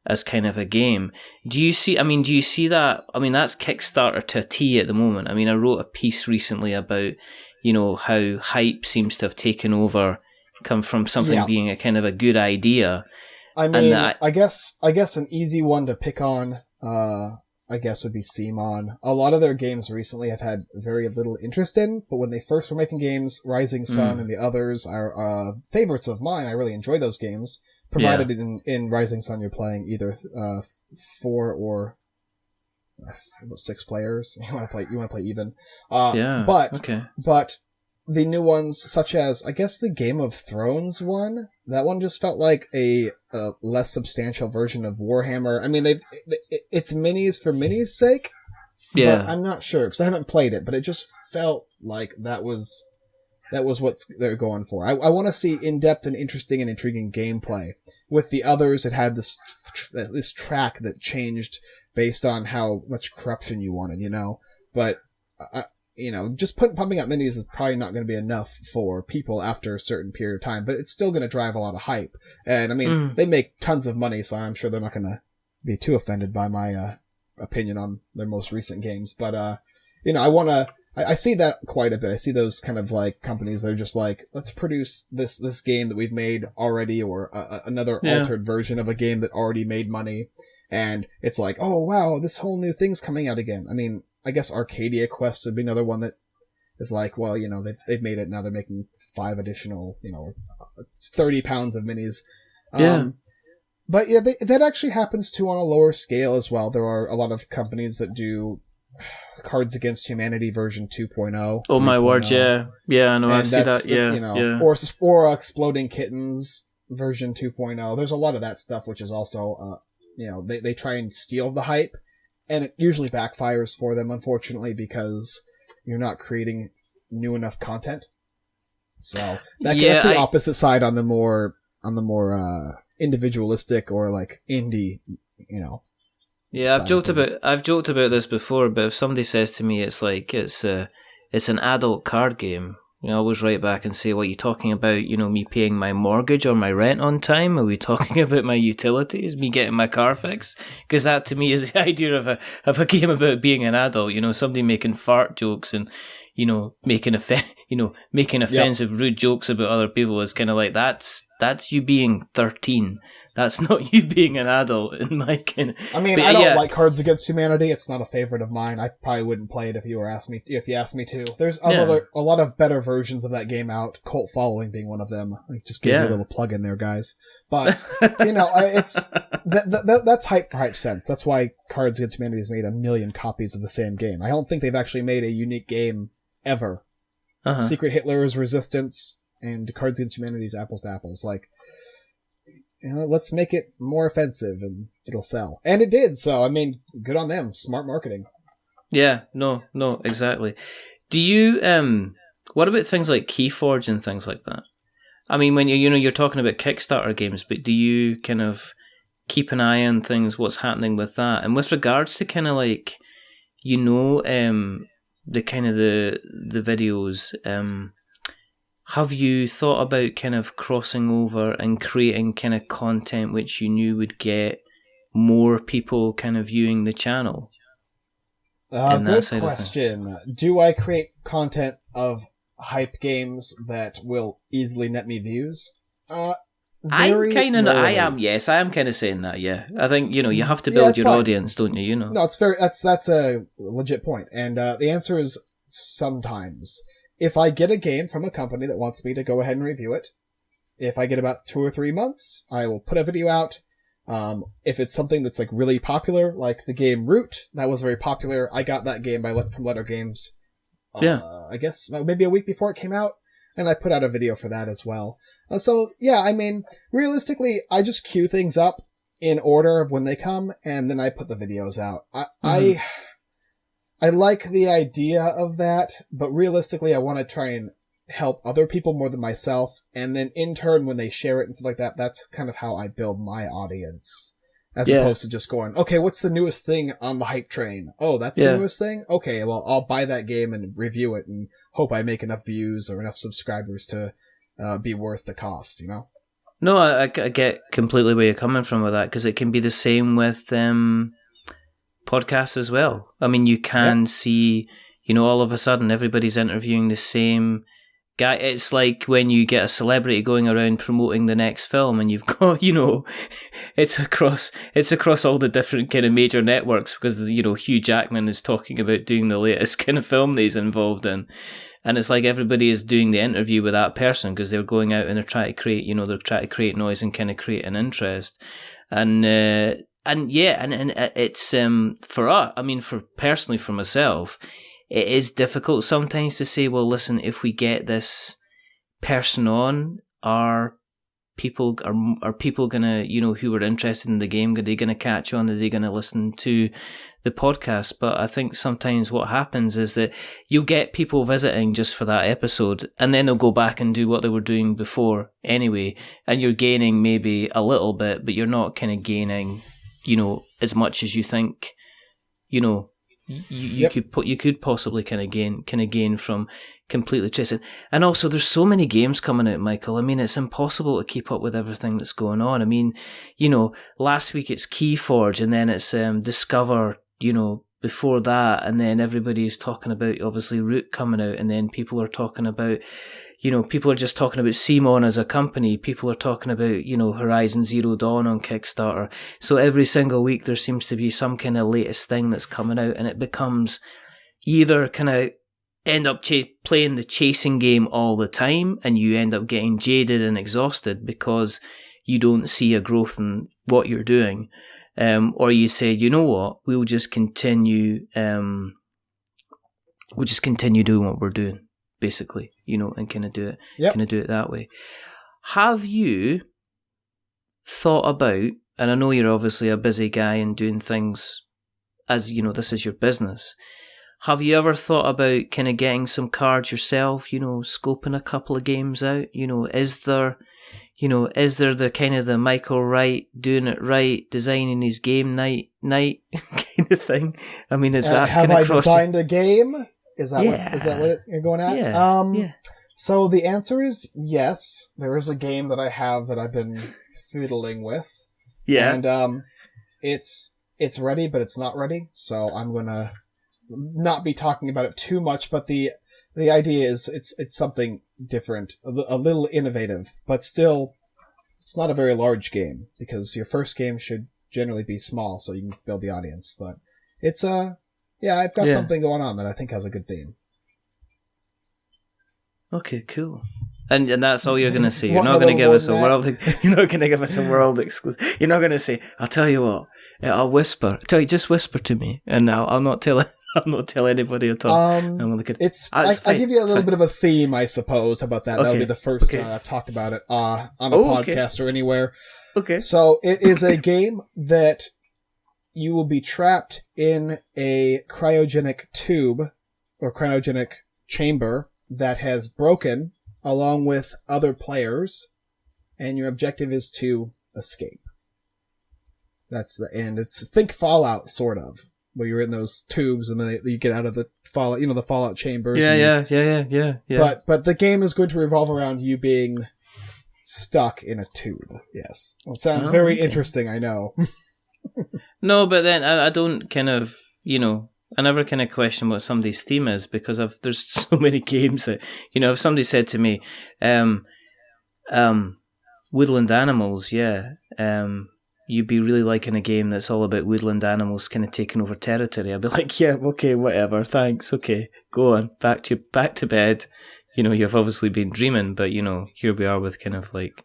as kind of a game. Do you see that? I mean, that's Kickstarter to a T at the moment. I mean, I wrote a piece recently about, how hype seems to have taken over, come from something being a kind of a good idea. I mean, I guess an easy one to pick on, I guess would be CMON. A lot of their games recently have had very little interest in, but when they first were making games, Rising Sun and the others are favorites of mine. I really enjoy those games. Provided in Rising Sun you're playing either 4 or 6 players. You want to play even. But the new ones, such as I guess the Game of Thrones one, that one just felt like a less substantial version of Warhammer. I mean, it's minis for minis' sake. Yeah, but I'm not sure because I haven't played it. But it just felt like that was what they're going for. I want to see in-depth and interesting and intriguing gameplay. With the others, it had this track that changed based on how much corruption you wanted, But, just pumping out minis is probably not going to be enough for people after a certain period of time, but it's still going to drive a lot of hype. And, I mean, they make tons of money, so I'm sure they're not going to be too offended by my opinion on their most recent games. But, I see that quite a bit. I see those kind of like companies that are just like, let's produce this game that we've made already, or another altered version of a game that already made money. And it's like, oh wow, this whole new thing's coming out again. I mean, I guess Arcadia Quest would be another one that is like, well, they've made it now. They're making 5 additional, 30 pounds of minis. But yeah, that actually happens too on a lower scale as well. There are a lot of companies that do Cards Against Humanity version 2.0. Oh my word, yeah. Yeah, I know, I've seen that, yeah. Or Exploding Kittens version 2.0. There's a lot of that stuff, which is also, they try and steal the hype, and it usually backfires for them, unfortunately, because you're not creating new enough content. So that's the opposite side on the more individualistic or like indie, Yeah, I've joked about this before, but if somebody says to me it's like it's an adult card game, I always write back and say, "What are you talking about? Me paying my mortgage or my rent on time? Are we talking about my utilities? Me getting my car fixed?" Because that to me is the idea of a game about being an adult. Somebody making fart jokes and making offensive, rude jokes about other people is kind of like that's that's you being 13. That's not you being an adult in my kind. I mean, I don't like Cards Against Humanity. It's not a favorite of mine. I probably wouldn't play it if you asked me to. There's a lot of better versions of that game out. Cult Following being one of them. I just gave you a little plug in there, guys. But it's that's hype for hype's sense. That's why Cards Against Humanity has made 1 million copies of the same game. I don't think they've actually made a unique game ever. Secret Hitler's Resistance and Cards Against Humanity's Apples to Apples. Like, let's make it more offensive and it'll sell. And it did, so, I mean, good on them. Smart marketing. Yeah, no, exactly. Do you, what about things like Keyforge and things like that? I mean, when you're talking about Kickstarter games, but do you kind of keep an eye on things, what's happening with that? And with regards to kind of like, the kind of the videos, have you thought about kind of crossing over and creating kind of content which you knew would get more people kind of viewing the channel? Good question. Do I create content of hype games that will easily net me views? I am kind of saying that, yeah. I think, you have to build your audience, don't you? No, that's a legit point. And the answer is sometimes. If I get a game from a company that wants me to go ahead and review it, if I get about 2 or 3 months, I will put a video out. If it's something that's like really popular, like the game Root, that was very popular. I got that game from Letter Games. I guess maybe a week before it came out, and I put out a video for that as well. So yeah, I mean, realistically, I just queue things up in order of when they come, and then I put the videos out. I like the idea of that, but realistically, I want to try and help other people more than myself, and then in turn, when they share it and stuff like that, that's kind of how I build my audience. As opposed to just going, okay, what's the newest thing on the hype train? Oh, that's the newest thing? Okay, well, I'll buy that game and review it and hope I make enough views or enough subscribers to be worth the cost, No, I get completely where you're coming from with that, because it can be the same with podcasts as well. I mean, you can see, all of a sudden everybody's interviewing the same guy. It's like when you get a celebrity going around promoting the next film, and you've got, it's across all the different kind of major networks, because Hugh Jackman is talking about doing the latest kind of film that he's involved in, and it's like everybody is doing the interview with that person because they're going out and they're trying to create noise and kind of create an interest, and it's for us. I mean, personally for myself, it is difficult sometimes to say, well, listen, if we get this person on, are people gonna, who are interested in the game, are they gonna catch on? Are they gonna listen to the podcast? But I think sometimes what happens is that you'll get people visiting just for that episode, and then they'll go back and do what they were doing before anyway, and you're gaining maybe a little bit, but you're not kind of gaining, as much as you think, you could possibly kind of gain from completely chasing. And also, there's so many games coming out, Michael. I mean, it's impossible to keep up with everything that's going on. I mean, last week it's Keyforge, and then it's Discover, before that, and then everybody's talking about obviously Root coming out, and then people are talking about, people are just talking about Simon as a company. People are talking about, Horizon Zero Dawn on Kickstarter. So every single week there seems to be some kind of latest thing that's coming out, and it becomes either kind of end up playing the chasing game all the time, and you end up getting jaded and exhausted because you don't see a growth in what you're doing. Or you say, you know what, we'll just continue doing what we're doing, basically, and kind of do it that way. Have you thought about, and I know you're obviously a busy guy and doing things as, this is your business. Have you ever thought about kind of getting some cards yourself, scoping a couple of games out? Is there the kind of the Michael Wright doing it right, designing his game night kind of thing? I mean, is that have I designed a game? Is that what you're going at? Yeah. So the answer is yes. There is a game that I have that I've been fiddling with. Yeah. And it's ready, but it's not ready. So I'm gonna not be talking about it too much. But the idea is it's something different, a little innovative, but still it's not a very large game, because your first game should generally be small so you can build the audience. But it's I've got something going on that I think has a good theme. Okay, cool. And that's all you're going to say. You're not going to give us a world. You're not going to give us a world exclusive. You're not going to say, "I'll tell you what. I'll whisper. Just whisper to me, and I'll not tell. I'll not tell anybody at all." I give you a little bit of a theme, I suppose. How about that? That'll be the first time I've talked about it on a podcast or anywhere. Okay. So it is a game that you will be trapped in a cryogenic tube or cryogenic chamber that has broken, along with other players, and your objective is to escape. That's the end. Think Fallout, sort of, where you're in those tubes and then you get out of the Fallout, the Fallout chambers. Yeah. But the game is going to revolve around you being stuck in a tube. Yes. Well, it sounds very interesting, I know. No, but then I don't kind of, I never kind of question what somebody's theme is, because there's so many games that, if somebody said to me, woodland animals, you'd be really liking a game that's all about woodland animals kind of taking over territory. I'd be like, yeah, okay, whatever, thanks, okay, go on, back to bed. You've obviously been dreaming, but here we are with kind of root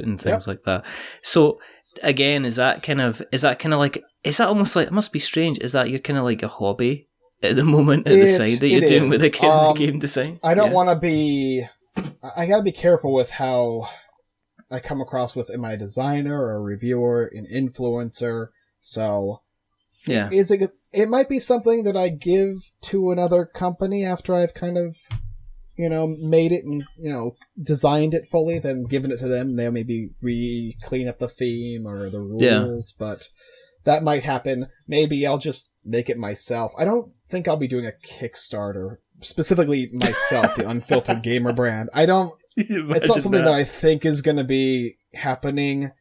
and things like that. So again, is that almost like, it must be strange, is that you're kind of like a hobby at the moment at the side that you're doing with the game design? I don't want to be, I gotta be careful with how I come across with, am I a designer or a reviewer, an influencer? So it might be something that I give to another company after I've kind of, made it and, designed it fully, then given it to them. They'll maybe clean up the theme or the rules, but that might happen. Maybe I'll just make it myself. I don't think I'll be doing a Kickstarter, specifically myself, the Unfiltered Gamer brand. It's not something that I think is going to be happening.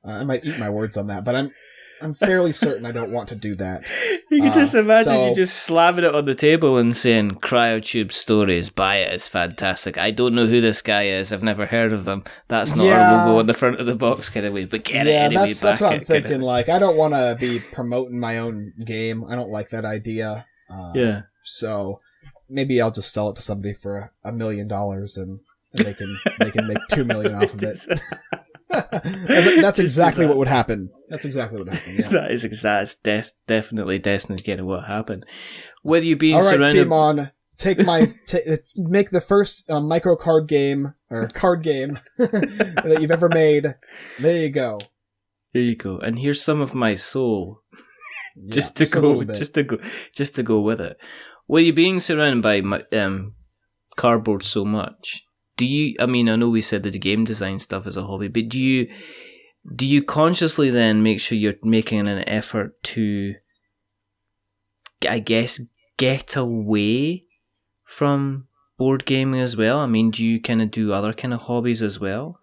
I might eat my words on that, but I'm fairly certain I don't want to do that. You can just imagine you just slamming it on the table and saying, "Cryotube Stories, buy it, it's fantastic. I don't know who this guy is, I've never heard of them. That's not our logo on the front of the box kind of way, but get it anyway." That's what I'm thinking. I don't want to be promoting my own game. I don't like that idea. So maybe I'll just sell it to somebody for $1 million and they can make $2 million off of it. That's exactly what would happen. That's definitely destined to get what happened. Whether you being surrounded... All right, Simon, make the first micro card game that you've ever made. There you go. And here's some of my soul, just to go with it. With you being surrounded by cardboard so much, I know we said that the game design stuff is a hobby, but do you consciously then make sure you're making an effort to, I guess, get away from board gaming as well? Do you kind of do other kind of hobbies as well?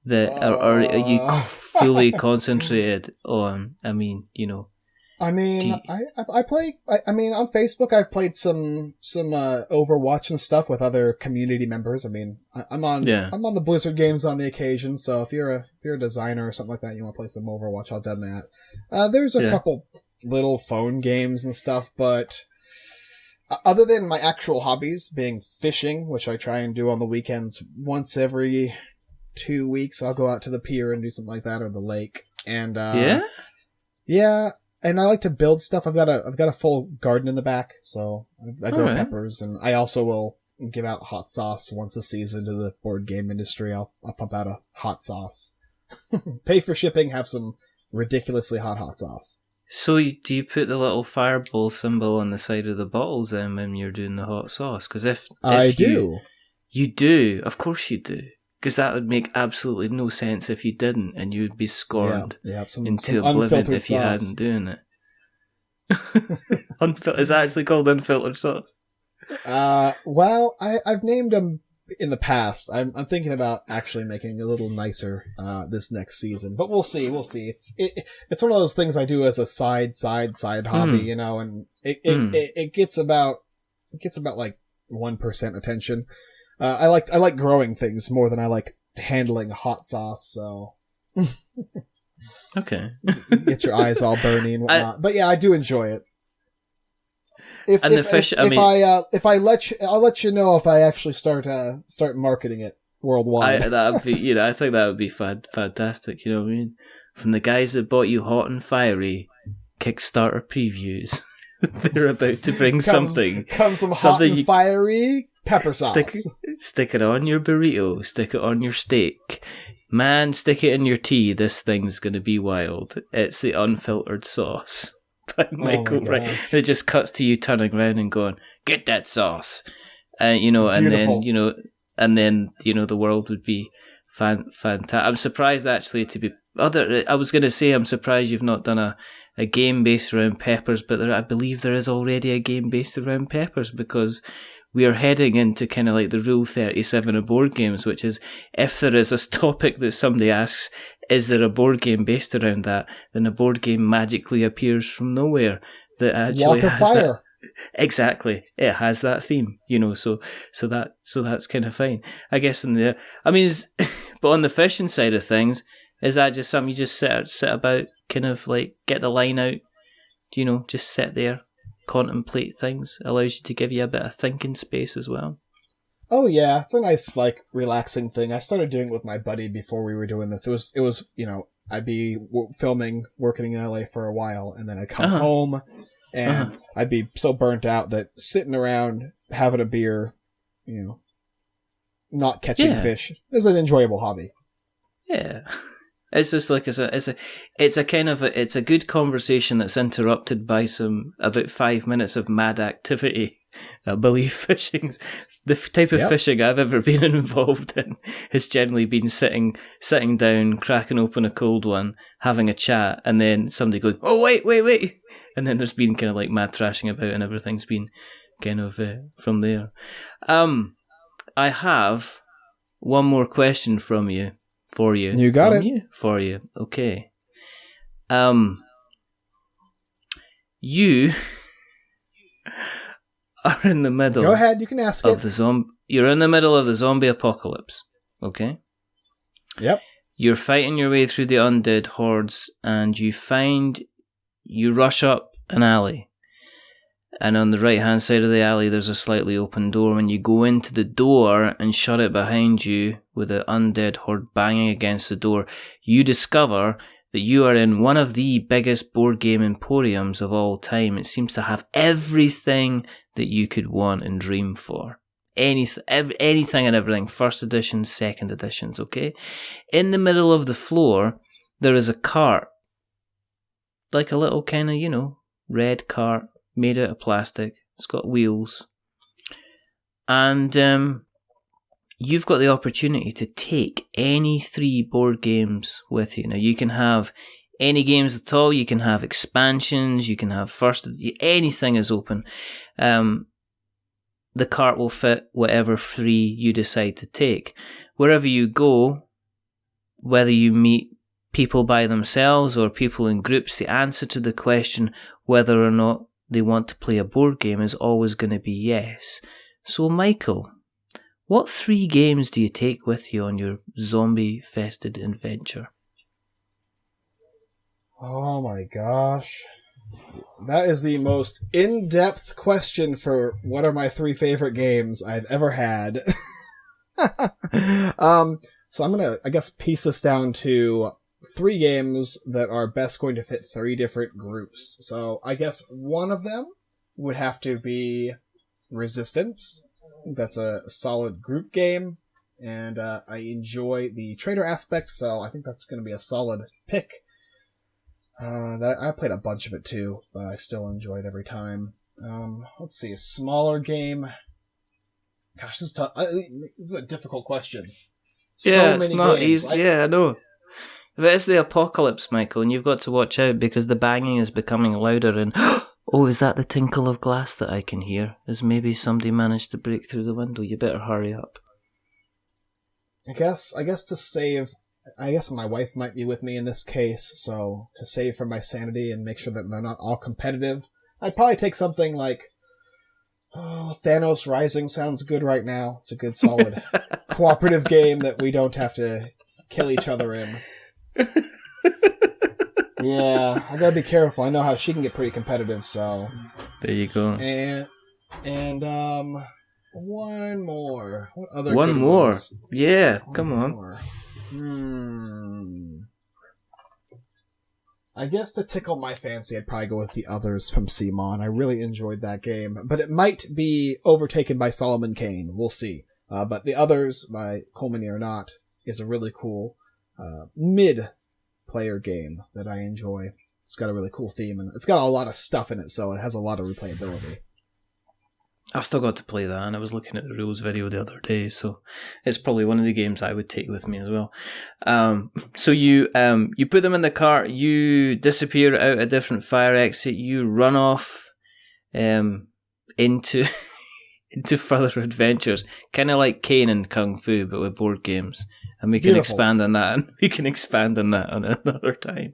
Are you fully concentrated on, I play. On Facebook, I've played some Overwatch and stuff with other community members. I'm on the Blizzard games on the occasion. So if you're a designer or something like that, you want to play some Overwatch, I've done that. There's a couple little phone games and stuff, but other than my actual hobbies being fishing, which I try and do on the weekends, once every 2 weeks, I'll go out to the pier and do something like that, or the lake. And yeah. And I like to build stuff. I've got a full garden in the back, so I grow peppers, and I also will give out hot sauce once a season to the board game industry. I'll pump out a hot sauce. Pay for shipping, have some ridiculously hot sauce. So do you put the little fireball symbol on the side of the bottles then when you're doing the hot sauce? Because if I do. You do, of course you do. Because that would make absolutely no sense if you didn't, and you would be scorned into oblivion if you hadn't doing it. Is that actually called unfiltered sauce? Well, I've named them in the past. I'm thinking about actually making it a little nicer this next season, but we'll see. It's one of those things I do as a side hobby, and it gets about like 1% attention. I like growing things more than I like handling hot sauce, so Okay. get your eyes all burny and whatnot. But yeah, I do enjoy it. I'll let you know if I actually start marketing it worldwide. That'd be, I think that would be fantastic. You know what I mean? From the guys that bought you hot and fiery Kickstarter previews, they're about to bring something. Comes some hot and fiery pepper sauce. Stick it on your burrito. Stick it on your steak. Man, stick it in your tea. This thing's going to be wild. It's the Unfiltered sauce by Michael Wright. And it just cuts to you turning around and going, "Get that sauce." Beautiful. and then the world would be fantastic. I'm surprised actually to be I was going to say I'm surprised you've not done a game based around peppers, but I believe there is already a game based around peppers, because we are heading into kind of like the Rule 37 of board games, which is if there is a topic that somebody asks, is there a board game based around that, then a board game magically appears from nowhere that actually Walk of Fire. Exactly, it has that theme, so that's kind of fine, I guess. But on the fishing side of things, is that just something you just sit about, kind of like get the line out, just sit there, contemplate things, allows you to give you a bit of thinking space as well? Oh yeah, it's a nice relaxing thing. I started doing it with my buddy before we were doing this. It was I'd be filming, working in LA for a while, and then I'd come home, and I'd be so burnt out that sitting around having a beer, not catching fish is an enjoyable hobby. Yeah. It's just like it's a good conversation that's interrupted by about 5 minutes of mad activity. I believe fishing, the type of fishing I've ever been involved in, has generally been sitting down, cracking open a cold one, having a chat, and then somebody going, "Oh wait," and then there's been kind of like mad thrashing about, and everything's been kind of from there. I have one more question for you. You got it. For you. Okay. You are in the middle. Go ahead, you can ask it. You're in the middle of the zombie apocalypse. Okay? Yep. You're fighting your way through the undead hordes, and you rush up an alley. And on the right-hand side of the alley, there's a slightly open door. When you go into the door and shut it behind you with the undead horde banging against the door, you discover that you are in one of the biggest board game emporiums of all time. It seems to have everything that you could want and dream for. Anything and everything. First editions, second editions, okay? In the middle of the floor, there is a cart. Like a little kind of, red cart. Made out of plastic. It's got wheels. And you've got the opportunity to take any 3 board games with you. Now, you can have any games at all. You can have expansions. You can have anything is open. The cart will fit whatever 3 you decide to take. Wherever you go, whether you meet people by themselves or people in groups, the answer to the question whether or not they want to play a board game is always going to be yes. So, Michael, what 3 games do you take with you on your zombie-fested adventure? Oh my gosh. That is the most in-depth question for what are my 3 favorite games I've ever had. So I'm going to, I guess, piece this down to 3 games that are best going to fit 3 different groups. So I guess one of them would have to be Resistance. That's a solid group game, and I enjoy the trader aspect, so I think that's going to be a solid pick. I played a bunch of it too, but I still enjoy it every time. Let's see, a smaller game. Gosh, this is tough. This is a difficult question. Yeah, it's not easy. Yeah, I know. If it's the apocalypse, Michael, and you've got to watch out because the banging is becoming louder and oh, is that the tinkle of glass that I can hear? Has maybe somebody managed to break through the window? You better hurry up. I guess to save, I guess my wife might be with me in this case, so to save for my sanity and make sure that they're not all competitive, I'd probably take something like Oh, Thanos Rising sounds good right now. It's a good, solid cooperative game that we don't have to kill each other in. Yeah, I gotta be careful. I know how she can get pretty competitive, so... There you go. And one more. What other One good more? ones? Yeah, One come on. more. I guess to tickle my fancy, I'd probably go with The Others from CMON. I really enjoyed that game, but it might be overtaken by Solomon Kane. We'll see. But The Others, by Colmany or Not, is a really cool mid-player game that I enjoy. It's got a really cool theme, and it's got a lot of stuff in it, so it has a lot of replayability. I've still got to play that, and I was looking at the rules video the other day, so it's probably one of the games I would take with me as well. So you put them in the cart, you disappear out a different fire exit, you run off into further adventures, kind of like Kane and Kung Fu, but with board games. And we can expand on that, and we can expand on that on another time.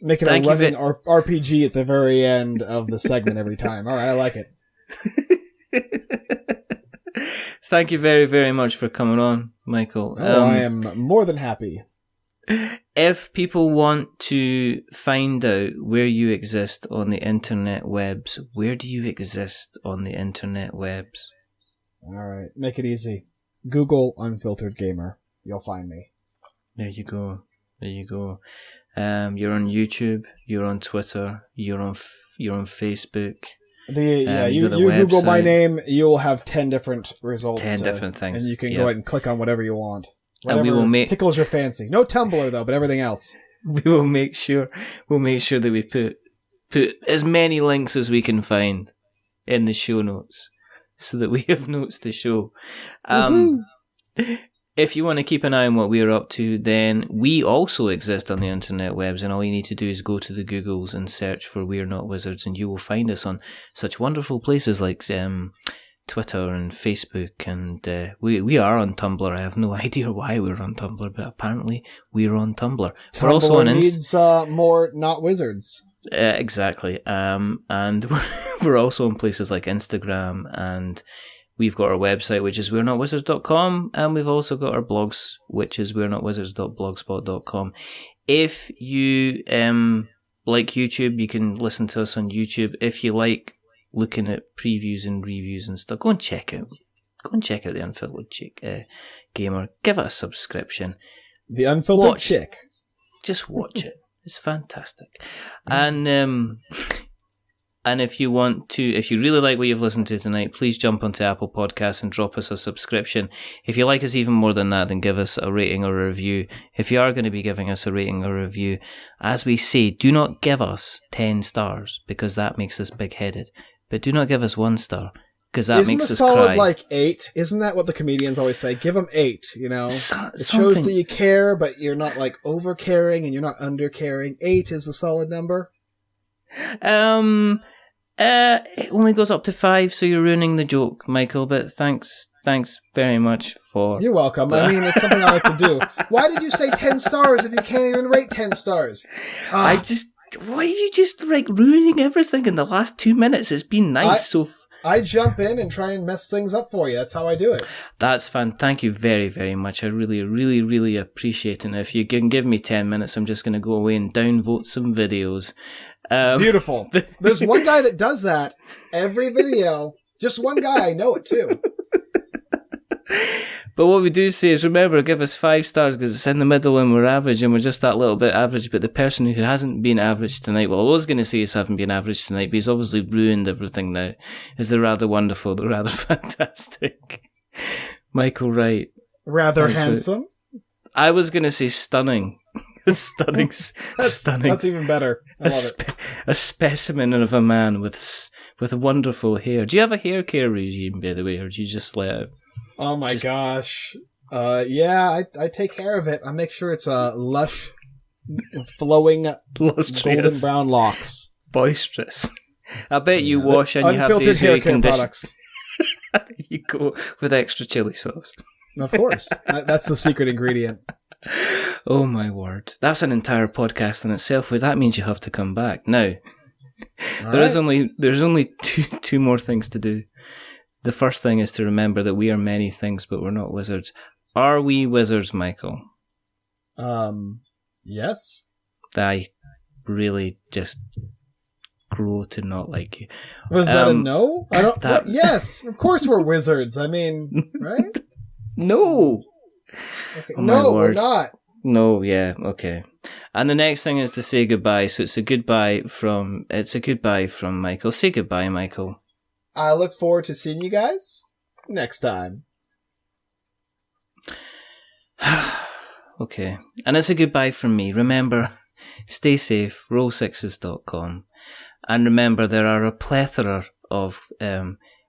Make it a running RPG at the very end of the segment every time. All right, I like it. Thank you very, very much for coming on, Michael. I am more than happy. If people want to find out where you exist on the internet webs, where do you exist on the internet webs? All right, make it easy. Google Unfiltered Gamer. You'll find me. There you go. There you go. You're on YouTube. You're on Twitter. You're on Facebook. You Google my name, you'll have 10 different results. 10 different things. And you can go ahead and click on whatever you want. Whatever and we will tickles your fancy. No Tumblr though, but everything else. We will make sure that we put as many links as we can find in the show notes, so that we have notes to show. If you want to keep an eye on what we're up to, then we also exist on the internet webs, and all you need to do is go to the Googles and search for We're Not Wizards, and you will find us on such wonderful places like Twitter and Facebook, and we are on Tumblr. I have no idea why we're on Tumblr, but apparently we're on Tumblr. We're also on needs more Not Wizards. Exactly. And we're also on places like Instagram, and we've got our website, which is we'renotwizards.com, and we've also got our blogs, which is we'renotwizards.blogspot.com. If you like YouTube, you can listen to us on YouTube. If you like looking at previews and reviews and stuff, go and check out the Unfiltered Gamer. Give it a subscription. The Unfiltered Chick. Just watch it. It's fantastic. And if you really like what you've listened to tonight, please jump onto Apple Podcasts and drop us a subscription. If you like us even more than that, then give us a rating or a review. If you are going to be giving us a rating or a review, as we say, do not give us 10 stars, because that makes us big-headed. But do not give us 1 star, because that makes us cry. Isn't a solid like 8? Isn't that what the comedians always say? Give them 8, you know? It shows that you care, but you're not like over-caring and you're not under-caring. 8 is the solid number? It only goes up to 5, so you're ruining the joke, Michael, but thanks very much for... You're welcome. I mean, it's something I like to do. Why did you say 10 stars if you can't even rate 10 stars? Why are you just, ruining everything in the last 2 minutes? It's been nice, I jump in and try and mess things up for you. That's how I do it. That's fun. Thank you very, very much. I really, really, really appreciate it. And if you can give me 10 minutes, I'm just going to go away and downvote some videos. Beautiful. There's one guy that does that every video. Just one guy. I know it too. But what we do say is, remember, give us 5 stars, because it's in the middle and we're average, and we're just that little bit average. But the person who hasn't been average tonight, well, I was going to say haven't been average tonight, but he's obviously ruined everything now, is the rather wonderful, the rather fantastic Michael Wright. Rather handsome? I was going to say stunning. Stunning. That's even better. I love it. A specimen of a man with wonderful hair. Do you have a hair care regime, by the way, or do you just let it? Oh my gosh. Yeah, I take care of it. I make sure it's lush, flowing, golden brown locks. Boisterous. I bet you wash and you have these hair products. You go with extra chili sauce. Of course. That's the secret ingredient. Oh my word. That's an entire podcast in itself. That means you have to come back. Now, There's only two more things to do. The first thing is to remember that we are many things, but we're not wizards. Are we wizards, Michael? Yes. I really just grow to not like you. Was that a no? I don't. Yes, of course we're wizards. I mean, right? No. Okay. Oh, no, we're not. No, yeah, okay. And the next thing is to say goodbye. So it's a goodbye from Michael. Say goodbye, Michael. I look forward to seeing you guys next time. Okay. And it's a goodbye from me. Remember, stay safe, roll6s.com. And remember, there are a plethora of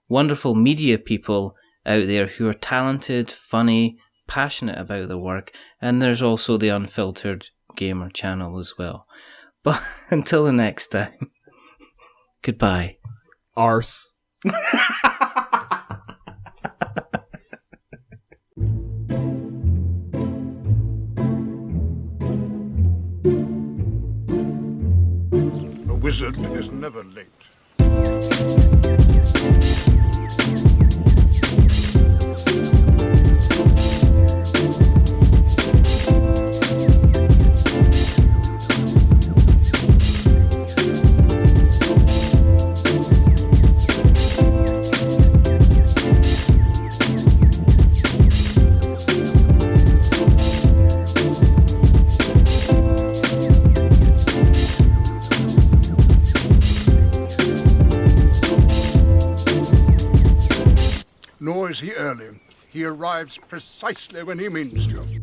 wonderful media people out there who are talented, funny, passionate about their work. And there's also the Unfiltered Gamer channel as well. But until the next time, goodbye. Arse. A wizard is never late. Nor is he early. He arrives precisely when he means to.